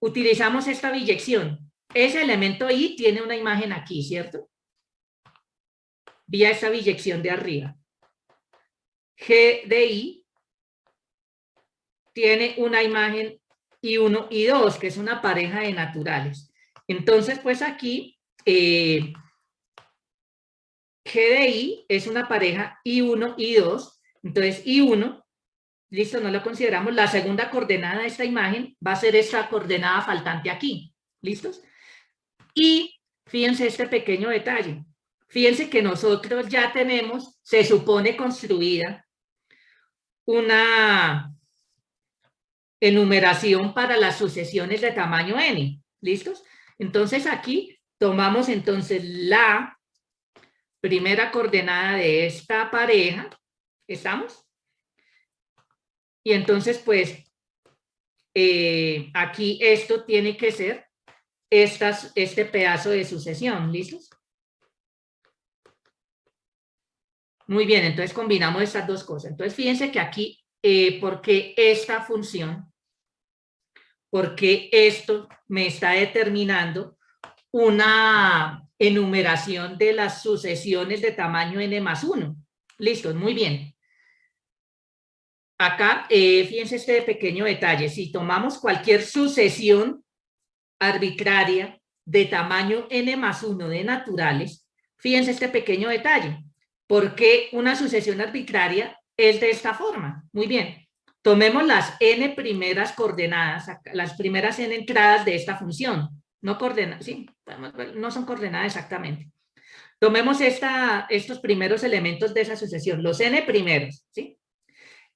Utilizamos esta biyección. Ese elemento i tiene una imagen aquí, ¿cierto? Vía esta biyección de arriba. G de i tiene una imagen I1 y 2, que es una pareja de naturales. Entonces, pues aquí, G de I es una pareja I1 y 2. Entonces, I1, listo, no lo consideramos. La segunda coordenada de esta imagen va a ser esta coordenada faltante aquí. ¿Listos? Y fíjense este pequeño detalle. Fíjense que nosotros ya tenemos, se supone construida, una enumeración para las sucesiones de tamaño n. ¿Listos? Entonces aquí tomamos entonces la primera coordenada de esta pareja. ¿Estamos? Y entonces pues aquí esto tiene que ser este pedazo de sucesión, ¿listos? Muy bien, entonces combinamos estas dos cosas. Entonces fíjense que aquí, porque esta función, porque esto me está determinando una enumeración de las sucesiones de tamaño n más 1. Listo, muy bien. Acá, fíjense este pequeño detalle. Si tomamos cualquier sucesión arbitraria de tamaño n más 1 de naturales, fíjense este pequeño detalle. ¿Por qué una sucesión arbitraria es de esta forma? Muy bien. Tomemos las n primeras coordenadas, las primeras n entradas de esta función. No coordenadas, sí, no son coordenadas exactamente. Tomemos estos primeros elementos de esa sucesión, los n primeros, ¿sí?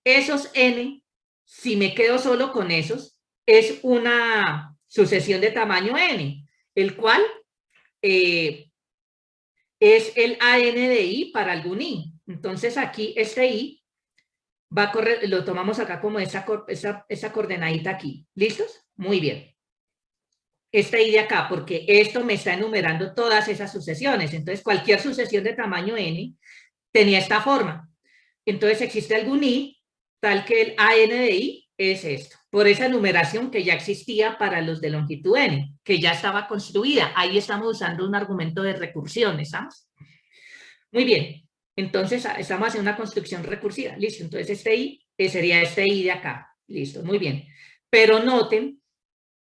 Esos n, si me quedo solo con esos, es una sucesión de tamaño n, el cual es el AN de I para algún I. Entonces aquí este I va a correr, lo tomamos acá como esa coordenadita aquí. ¿Listos? Muy bien. Esta I de acá, porque esto me está enumerando todas esas sucesiones. Entonces cualquier sucesión de tamaño n tenía esta forma. Entonces existe algún I tal que el AN de I es esto, por esa enumeración que ya existía para los de longitud n, que ya estaba construida. Ahí estamos usando un argumento de recursión, ¿estamos? Muy bien, entonces estamos haciendo una construcción recursiva, listo. Entonces este I sería este I de acá, listo, muy bien. Pero noten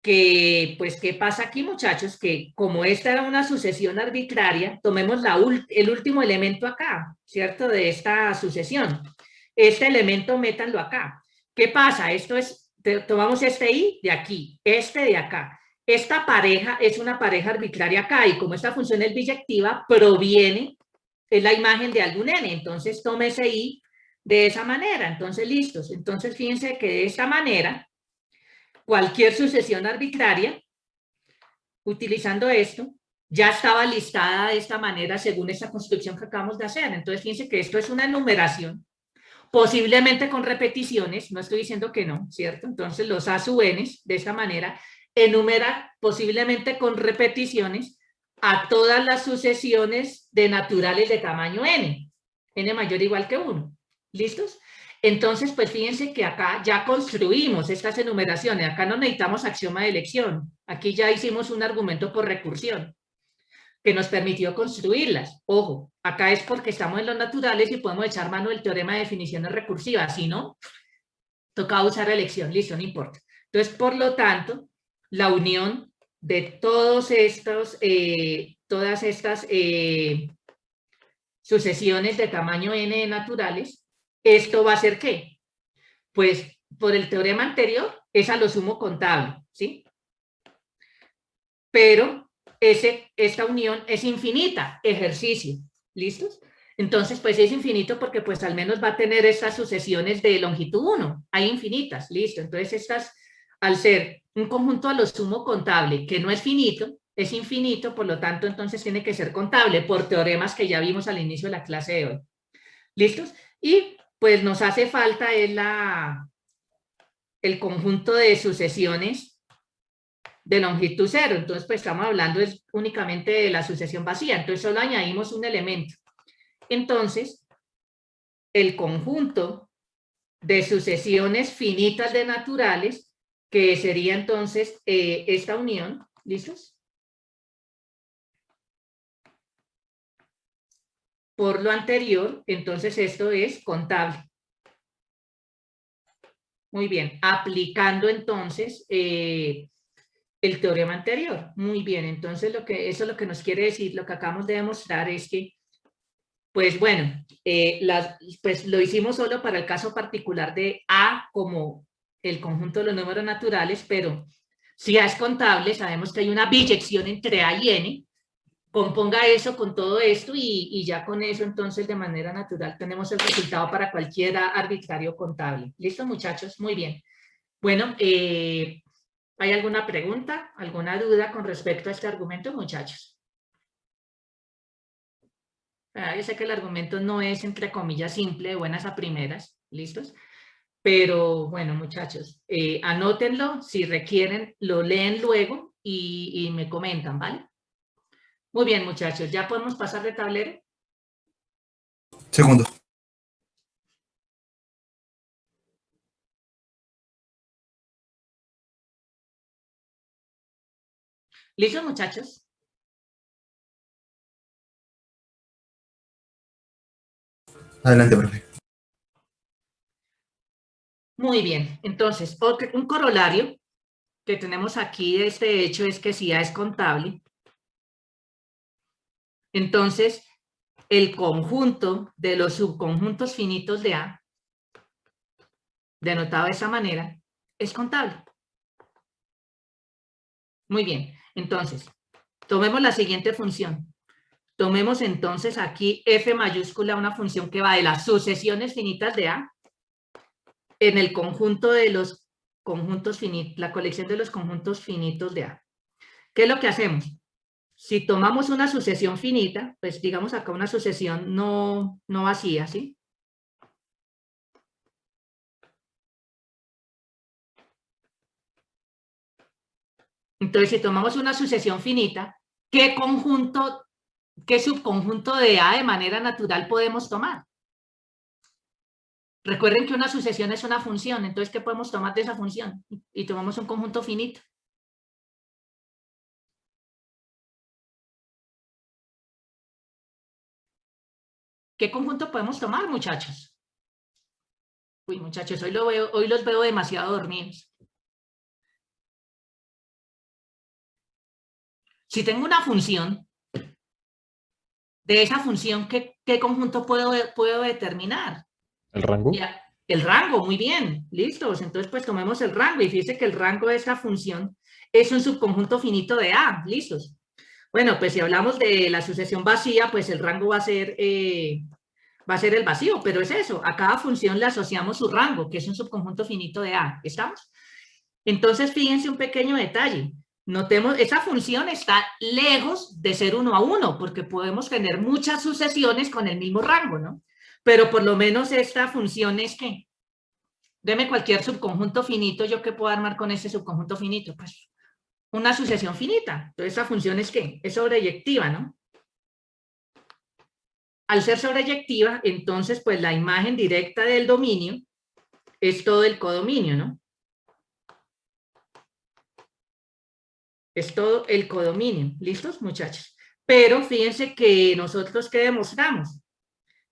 que, pues, ¿qué pasa aquí, muchachos? Que como esta era una sucesión arbitraria, tomemos el último elemento acá, ¿cierto? De esta sucesión. Este elemento métanlo acá. ¿Qué pasa? Esto es, tomamos este I de aquí, este de acá. Esta pareja es una pareja arbitraria acá y como esta función es biyectiva, proviene, es la imagen de algún n. Entonces tome ese I de esa manera. Entonces, listos. Entonces, fíjense que de esta manera, cualquier sucesión arbitraria, utilizando esto, ya estaba listada de esta manera según esta construcción que acabamos de hacer. Entonces, fíjense que esto es una enumeración, posiblemente con repeticiones, no estoy diciendo que no, ¿cierto? Entonces los A sub n de esta manera enumera posiblemente con repeticiones a todas las sucesiones de naturales de tamaño n mayor o igual que 1. ¿Listos? Entonces, pues fíjense que acá ya construimos estas enumeraciones, acá no necesitamos axioma de elección, aquí ya hicimos un argumento por recursión que nos permitió construirlas. Ojo, acá es porque estamos en los naturales y podemos echar mano del teorema de definiciones recursivas, si no, tocaba usar elección, listo, no importa. Entonces, por lo tanto, la unión de todas estas sucesiones de tamaño n de naturales, ¿esto va a ser qué? Pues, por el teorema anterior, es a lo sumo contable, ¿sí? Pero esta unión es infinita, ejercicio, ¿listos? Entonces, pues es infinito porque pues al menos va a tener estas sucesiones de longitud 1, hay infinitas, listo. Entonces estas, al ser un conjunto a lo sumo contable que no es finito, es infinito, por lo tanto entonces tiene que ser contable por teoremas que ya vimos al inicio de la clase de hoy. ¿Listos? Y pues nos hace falta el conjunto de sucesiones de longitud 0, entonces pues estamos hablando únicamente de la sucesión vacía, entonces solo añadimos un elemento. Entonces, el conjunto de sucesiones finitas de naturales, que sería entonces esta unión, ¿listos? Por lo anterior, entonces esto es contable. Muy bien, aplicando entonces el teorema anterior. Muy bien, entonces eso es lo que nos quiere decir, lo que acabamos de demostrar es que, pues bueno, pues lo hicimos solo para el caso particular de A como el conjunto de los números naturales, pero si A es contable, sabemos que hay una biyección entre A y N, componga eso con todo esto y ya con eso entonces de manera natural tenemos el resultado para cualquier arbitrario contable. ¿Listo, muchachos? Muy bien. Bueno, ¿hay alguna pregunta, alguna duda con respecto a este argumento, muchachos? Yo sé que el argumento no es, entre comillas, simple, de buenas a primeras, ¿listos? Pero bueno, muchachos, anótenlo, si requieren, lo leen luego y me comentan, ¿vale? Muy bien, muchachos, ¿ya podemos pasar de tablero? Segundo. ¿Listos, muchachos? Adelante, profe. Muy bien, entonces, un corolario que tenemos aquí de este hecho es que si A es contable, entonces el conjunto de los subconjuntos finitos de A, denotado de esa manera, es contable. Muy bien, entonces, tomemos la siguiente función. Tomemos entonces aquí f mayúscula, una función que va de las sucesiones finitas de A en el conjunto de los conjuntos finitos, la colección de los conjuntos finitos de A. ¿Qué es lo que hacemos? Si tomamos una sucesión finita, pues digamos acá una sucesión no vacía, ¿sí? Entonces, si tomamos una sucesión finita, ¿qué subconjunto de A de manera natural podemos tomar? Recuerden que una sucesión es una función, entonces, ¿qué podemos tomar de esa función? Y tomamos un conjunto finito. ¿Qué conjunto podemos tomar, muchachos? Uy, muchachos, hoy los veo demasiado dormidos. Si tengo una función, de esa función, ¿qué conjunto puedo determinar? ¿El rango? Ya, el rango, muy bien, listos. Entonces, pues tomemos el rango y fíjense que el rango de esta función es un subconjunto finito de A, listos. Bueno, pues si hablamos de la sucesión vacía, pues el rango va a ser el vacío, pero es eso, a cada función le asociamos su rango, que es un subconjunto finito de A, ¿estamos? Entonces, fíjense un pequeño detalle. Notemos, esa función está lejos de ser 1 a 1, porque podemos tener muchas sucesiones con el mismo rango, ¿no? Pero por lo menos esta función es que, deme cualquier subconjunto finito, ¿yo qué puedo armar con ese subconjunto finito? Pues una sucesión finita. Entonces, esa función es ¿qué? Es sobreyectiva, ¿no? Al ser sobreyectiva, entonces, pues la imagen directa del dominio es todo el codominio, ¿no? Es todo el codominio. ¿Listos, muchachos? Pero fíjense que nosotros, ¿qué demostramos?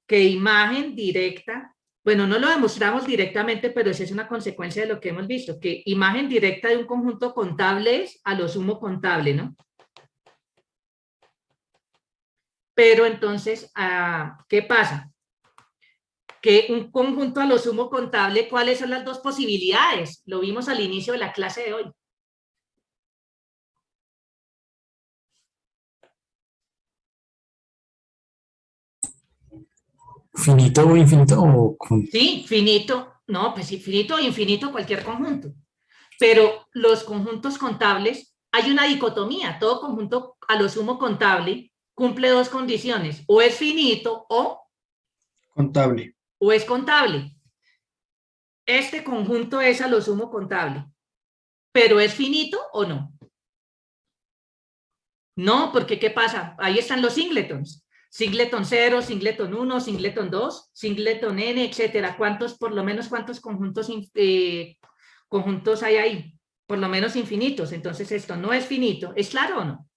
Que imagen directa, bueno, no lo demostramos directamente, pero esa es una consecuencia de lo que hemos visto, que imagen directa de un conjunto contable es a lo sumo contable, ¿no? Pero entonces, ¿qué pasa? Que un conjunto a lo sumo contable, ¿cuáles son las dos posibilidades? Lo vimos al inicio de la clase de hoy. ¿Finito o infinito o Sí, finito, no, pues sí, finito o infinito cualquier conjunto. Pero los conjuntos contables, hay una dicotomía, todo conjunto a lo sumo contable cumple dos condiciones, o es finito Contable. o es contable. Este conjunto es a lo sumo contable, pero ¿es finito o no? No, porque ¿qué pasa? Ahí están los singletons. Singleton 0, singleton 1, singleton 2, singleton n, etcétera. Por lo menos cuántos conjuntos hay ahí? Por lo menos infinitos. Entonces esto no es finito. ¿Es claro o no?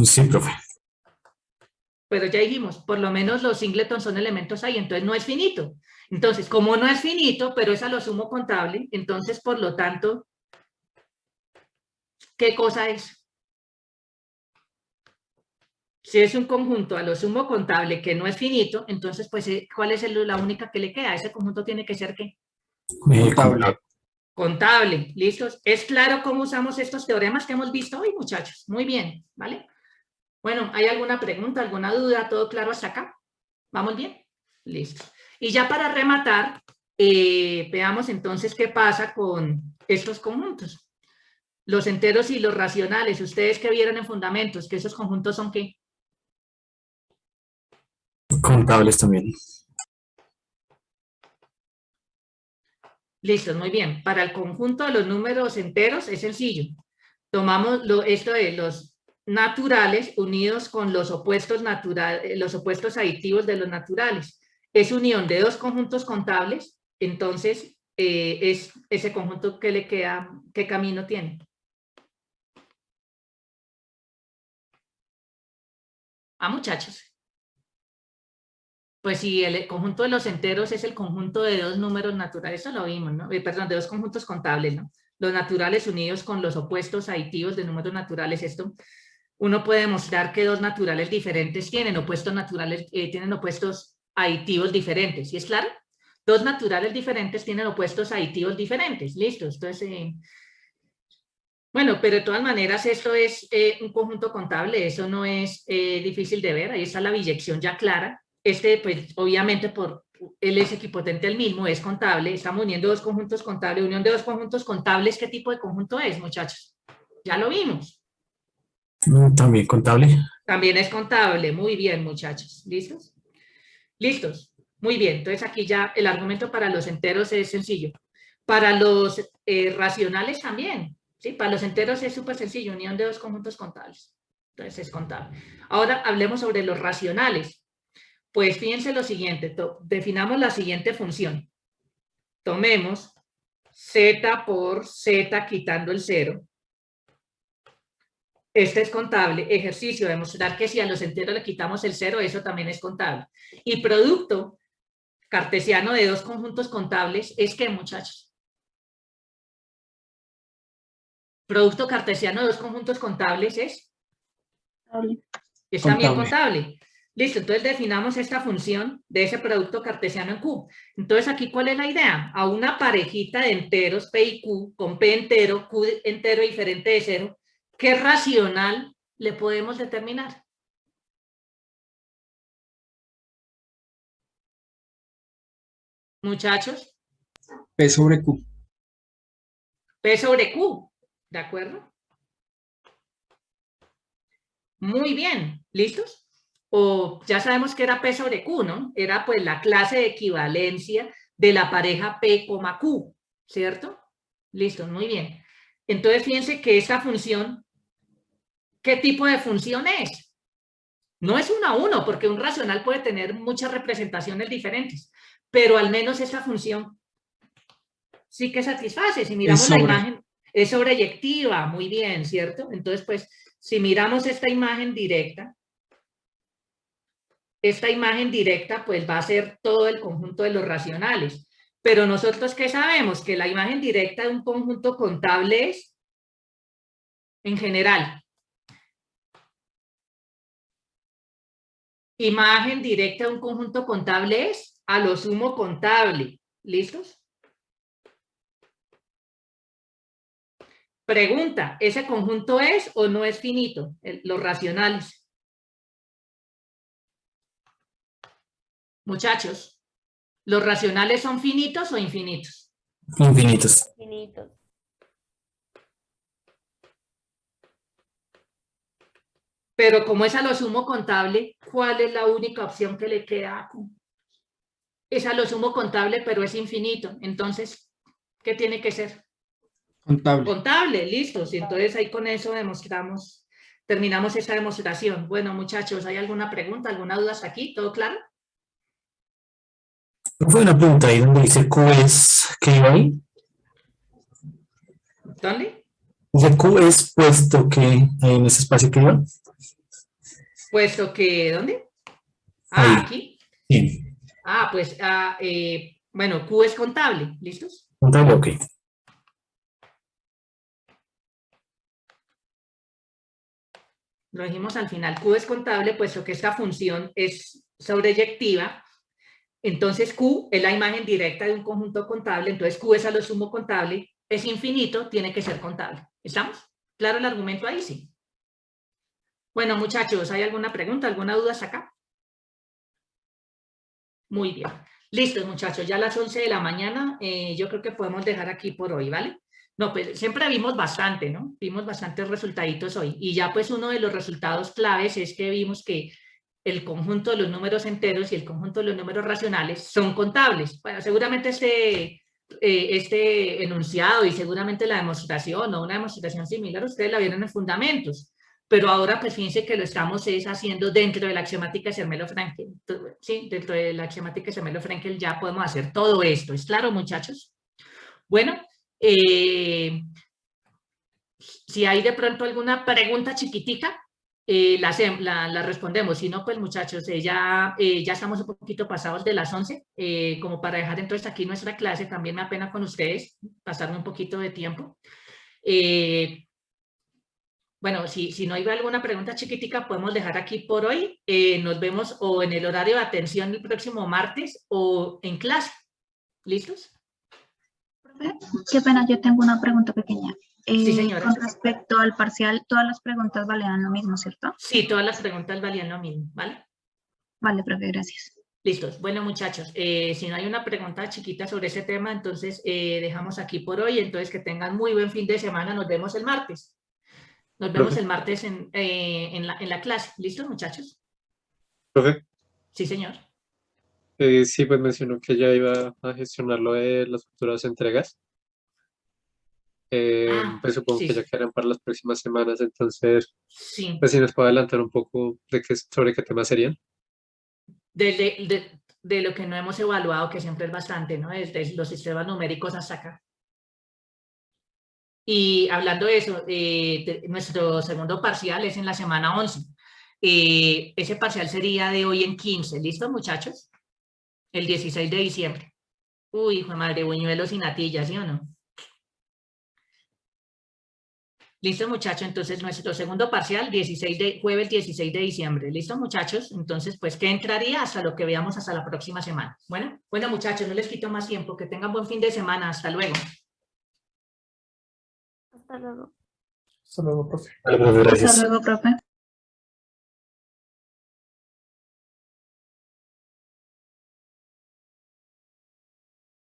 sí, profe? Pero ya dijimos, por lo menos los singletons son elementos ahí, entonces no es finito. Entonces, como no es finito, pero es a lo sumo contable, entonces, por lo tanto, ¿qué cosa es? Si es un conjunto a lo sumo contable que no es finito, entonces, pues, ¿cuál es la única que le queda? Ese conjunto tiene que ser ¿qué? Contable. Contable. ¿Listos? ¿Es claro cómo usamos estos teoremas que hemos visto hoy, muchachos? Muy bien, ¿vale? Bueno, ¿hay alguna pregunta, alguna duda? ¿Todo claro hasta acá? ¿Vamos bien? Listo. Y ya para rematar, veamos entonces qué pasa con estos conjuntos. Los enteros y los racionales. Ustedes que vieron en fundamentos, que esos conjuntos son ¿qué? Contables también. Listo, muy bien. Para el conjunto de los números enteros es sencillo. Tomamos esto de los naturales unidos con los opuestos los opuestos aditivos de los naturales. Es unión de dos conjuntos contables, entonces es ese conjunto que le queda, ¿qué camino tiene? Muchachos. Pues si el conjunto de los enteros es el conjunto de dos números naturales, eso lo vimos, ¿no? Perdón, de dos conjuntos contables, ¿no? Los naturales unidos con los opuestos aditivos de números naturales, esto uno puede demostrar que dos naturales diferentes tienen opuestos aditivos diferentes, ¿sí es claro? Dos naturales diferentes tienen opuestos aditivos diferentes, listo. Entonces, bueno, pero de todas maneras esto es un conjunto contable, eso no es difícil de ver, ahí está la biyección ya clara. Pues obviamente él es equipotente el mismo, es contable, estamos uniendo dos conjuntos contables, unión de dos conjuntos contables, ¿qué tipo de conjunto es, muchachos? Ya lo vimos. También contable. También es contable, muy bien, muchachos, ¿listos? ¿Listos? Muy bien, entonces aquí ya el argumento para los enteros es sencillo. Para los racionales también, ¿sí? Para los enteros es súper sencillo, unión de dos conjuntos contables, entonces es contable. Ahora hablemos sobre los racionales. Pues fíjense lo siguiente, definamos la siguiente función. Tomemos z por z quitando el 0. Este es contable. Ejercicio, demostrar que si a los enteros le quitamos el 0, eso también es contable. Y producto cartesiano de dos conjuntos contables es ¿qué, muchachos? Producto cartesiano de dos conjuntos contables es también contable. Listo, entonces definamos esta función de ese producto cartesiano en Q. Entonces aquí, ¿cuál es la idea? A una parejita de enteros P y Q, con P entero, Q entero diferente de 0, ¿qué racional le podemos determinar? Muchachos. P sobre Q. P sobre Q, ¿de acuerdo? Muy bien, ¿listos? O ya sabemos que era P sobre Q, ¿no? Era pues la clase de equivalencia de la pareja P, Q, ¿cierto? Listo, muy bien. Entonces fíjense que esta función, ¿qué tipo de función es? No es 1 a 1, porque un racional puede tener muchas representaciones diferentes, pero al menos esta función sí que satisface. Si miramos la imagen, es sobreyectiva, muy bien, ¿cierto? Entonces, pues, si miramos esta imagen directa, pues va a ser todo el conjunto de los racionales. Pero nosotros, ¿qué sabemos? Que la imagen directa de un conjunto contable es, en general, imagen directa de un conjunto contable es a lo sumo contable. ¿Listos? Pregunta, ¿ese conjunto es o no es finito? Los racionales. Muchachos, ¿los racionales son finitos o infinitos? Infinitos. Infinitos. Pero como es a lo sumo contable, ¿cuál es la única opción que le queda a Q? Es a lo sumo contable, pero es infinito. Entonces, ¿qué tiene que ser? Contable. Contable, listo. Y entonces ahí con eso terminamos esta demostración. Bueno, muchachos, ¿hay alguna pregunta, alguna duda hasta aquí? ¿Todo claro? Fue una pregunta ahí donde dice Q es, ¿qué iba ahí? ¿Dónde? Dice Q es puesto que en ese espacio que iba. Puesto que, ¿dónde? Ahí. Aquí. Sí. Pues, bueno, Q es contable, ¿listos? Contable, ok. Lo dijimos al final, Q es contable, puesto que esta función es sobreyectiva. Entonces Q es la imagen directa de un conjunto contable, entonces Q es a lo sumo contable, es infinito, tiene que ser contable. ¿Estamos? ¿Claro el argumento ahí? Sí. Bueno, muchachos, ¿hay alguna pregunta, alguna duda hasta acá? Muy bien. Listos, muchachos, ya a las 11 de la mañana, yo creo que podemos dejar aquí por hoy, ¿vale? No, pues siempre vimos bastante, ¿no? Vimos bastantes resultaditos hoy. Y ya pues uno de los resultados claves es que vimos que el conjunto de los números enteros y el conjunto de los números racionales son contables. Bueno, seguramente este este enunciado y seguramente la demostración o una demostración similar, ustedes la vieron en fundamentos, pero ahora pues fíjense que lo estamos haciendo dentro de la axiomática Zermelo-Fraenkel. Sí, dentro de la axiomática Zermelo-Fraenkel ya podemos hacer todo esto. ¿Es claro, muchachos? Bueno, si hay de pronto alguna pregunta chiquitica, la respondemos. Si no, pues muchachos, ya estamos un poquito pasados de las 11, como para dejar entonces aquí nuestra clase. También me apena con ustedes pasarme un poquito de tiempo. Bueno, si no hay alguna pregunta chiquitica, podemos dejar aquí por hoy. Nos vemos o en el horario de atención el próximo martes o en clase. ¿Listos? Profe, qué pena, yo tengo una pregunta pequeña. Sí, señora. Con respecto al parcial, todas las preguntas valían lo mismo, ¿cierto? Sí, todas las preguntas valían lo mismo, ¿vale? Vale, profe, gracias. Listos. Bueno, muchachos, si no hay una pregunta chiquita sobre ese tema, entonces dejamos aquí por hoy. Entonces, que tengan muy buen fin de semana. Nos vemos el martes. Nos vemos Profe. el martes en la clase. ¿Listos, muchachos? Profe, Sí, señor. sí, pues mencionó que ya iba a gestionar lo de las futuras entregas. Pues supongo sí, que ya quedarán para las próximas semanas, entonces, sí. pues si nos puede adelantar un poco sobre qué temas serían. De lo que no hemos evaluado, que siempre es bastante, ¿no? Desde los sistemas numéricos hasta acá. Y hablando de eso, nuestro segundo parcial es en la semana 11. Ese parcial sería de hoy en 15. ¿Listo, muchachos? El 16 de diciembre. Uy, hijo de madre, buñuelos y natillas, ¿sí o no? Listo, muchachos. Entonces, nuestro segundo parcial, jueves 16 de diciembre. ¿Listo, muchachos? Entonces, pues, ¿qué entraría hasta lo que veamos hasta la próxima semana? Bueno, muchachos, no les quito más tiempo. Que tengan buen fin de semana. Hasta luego. Hasta luego. Hasta luego, profe. Vale, profe, gracias. Hasta luego, profe.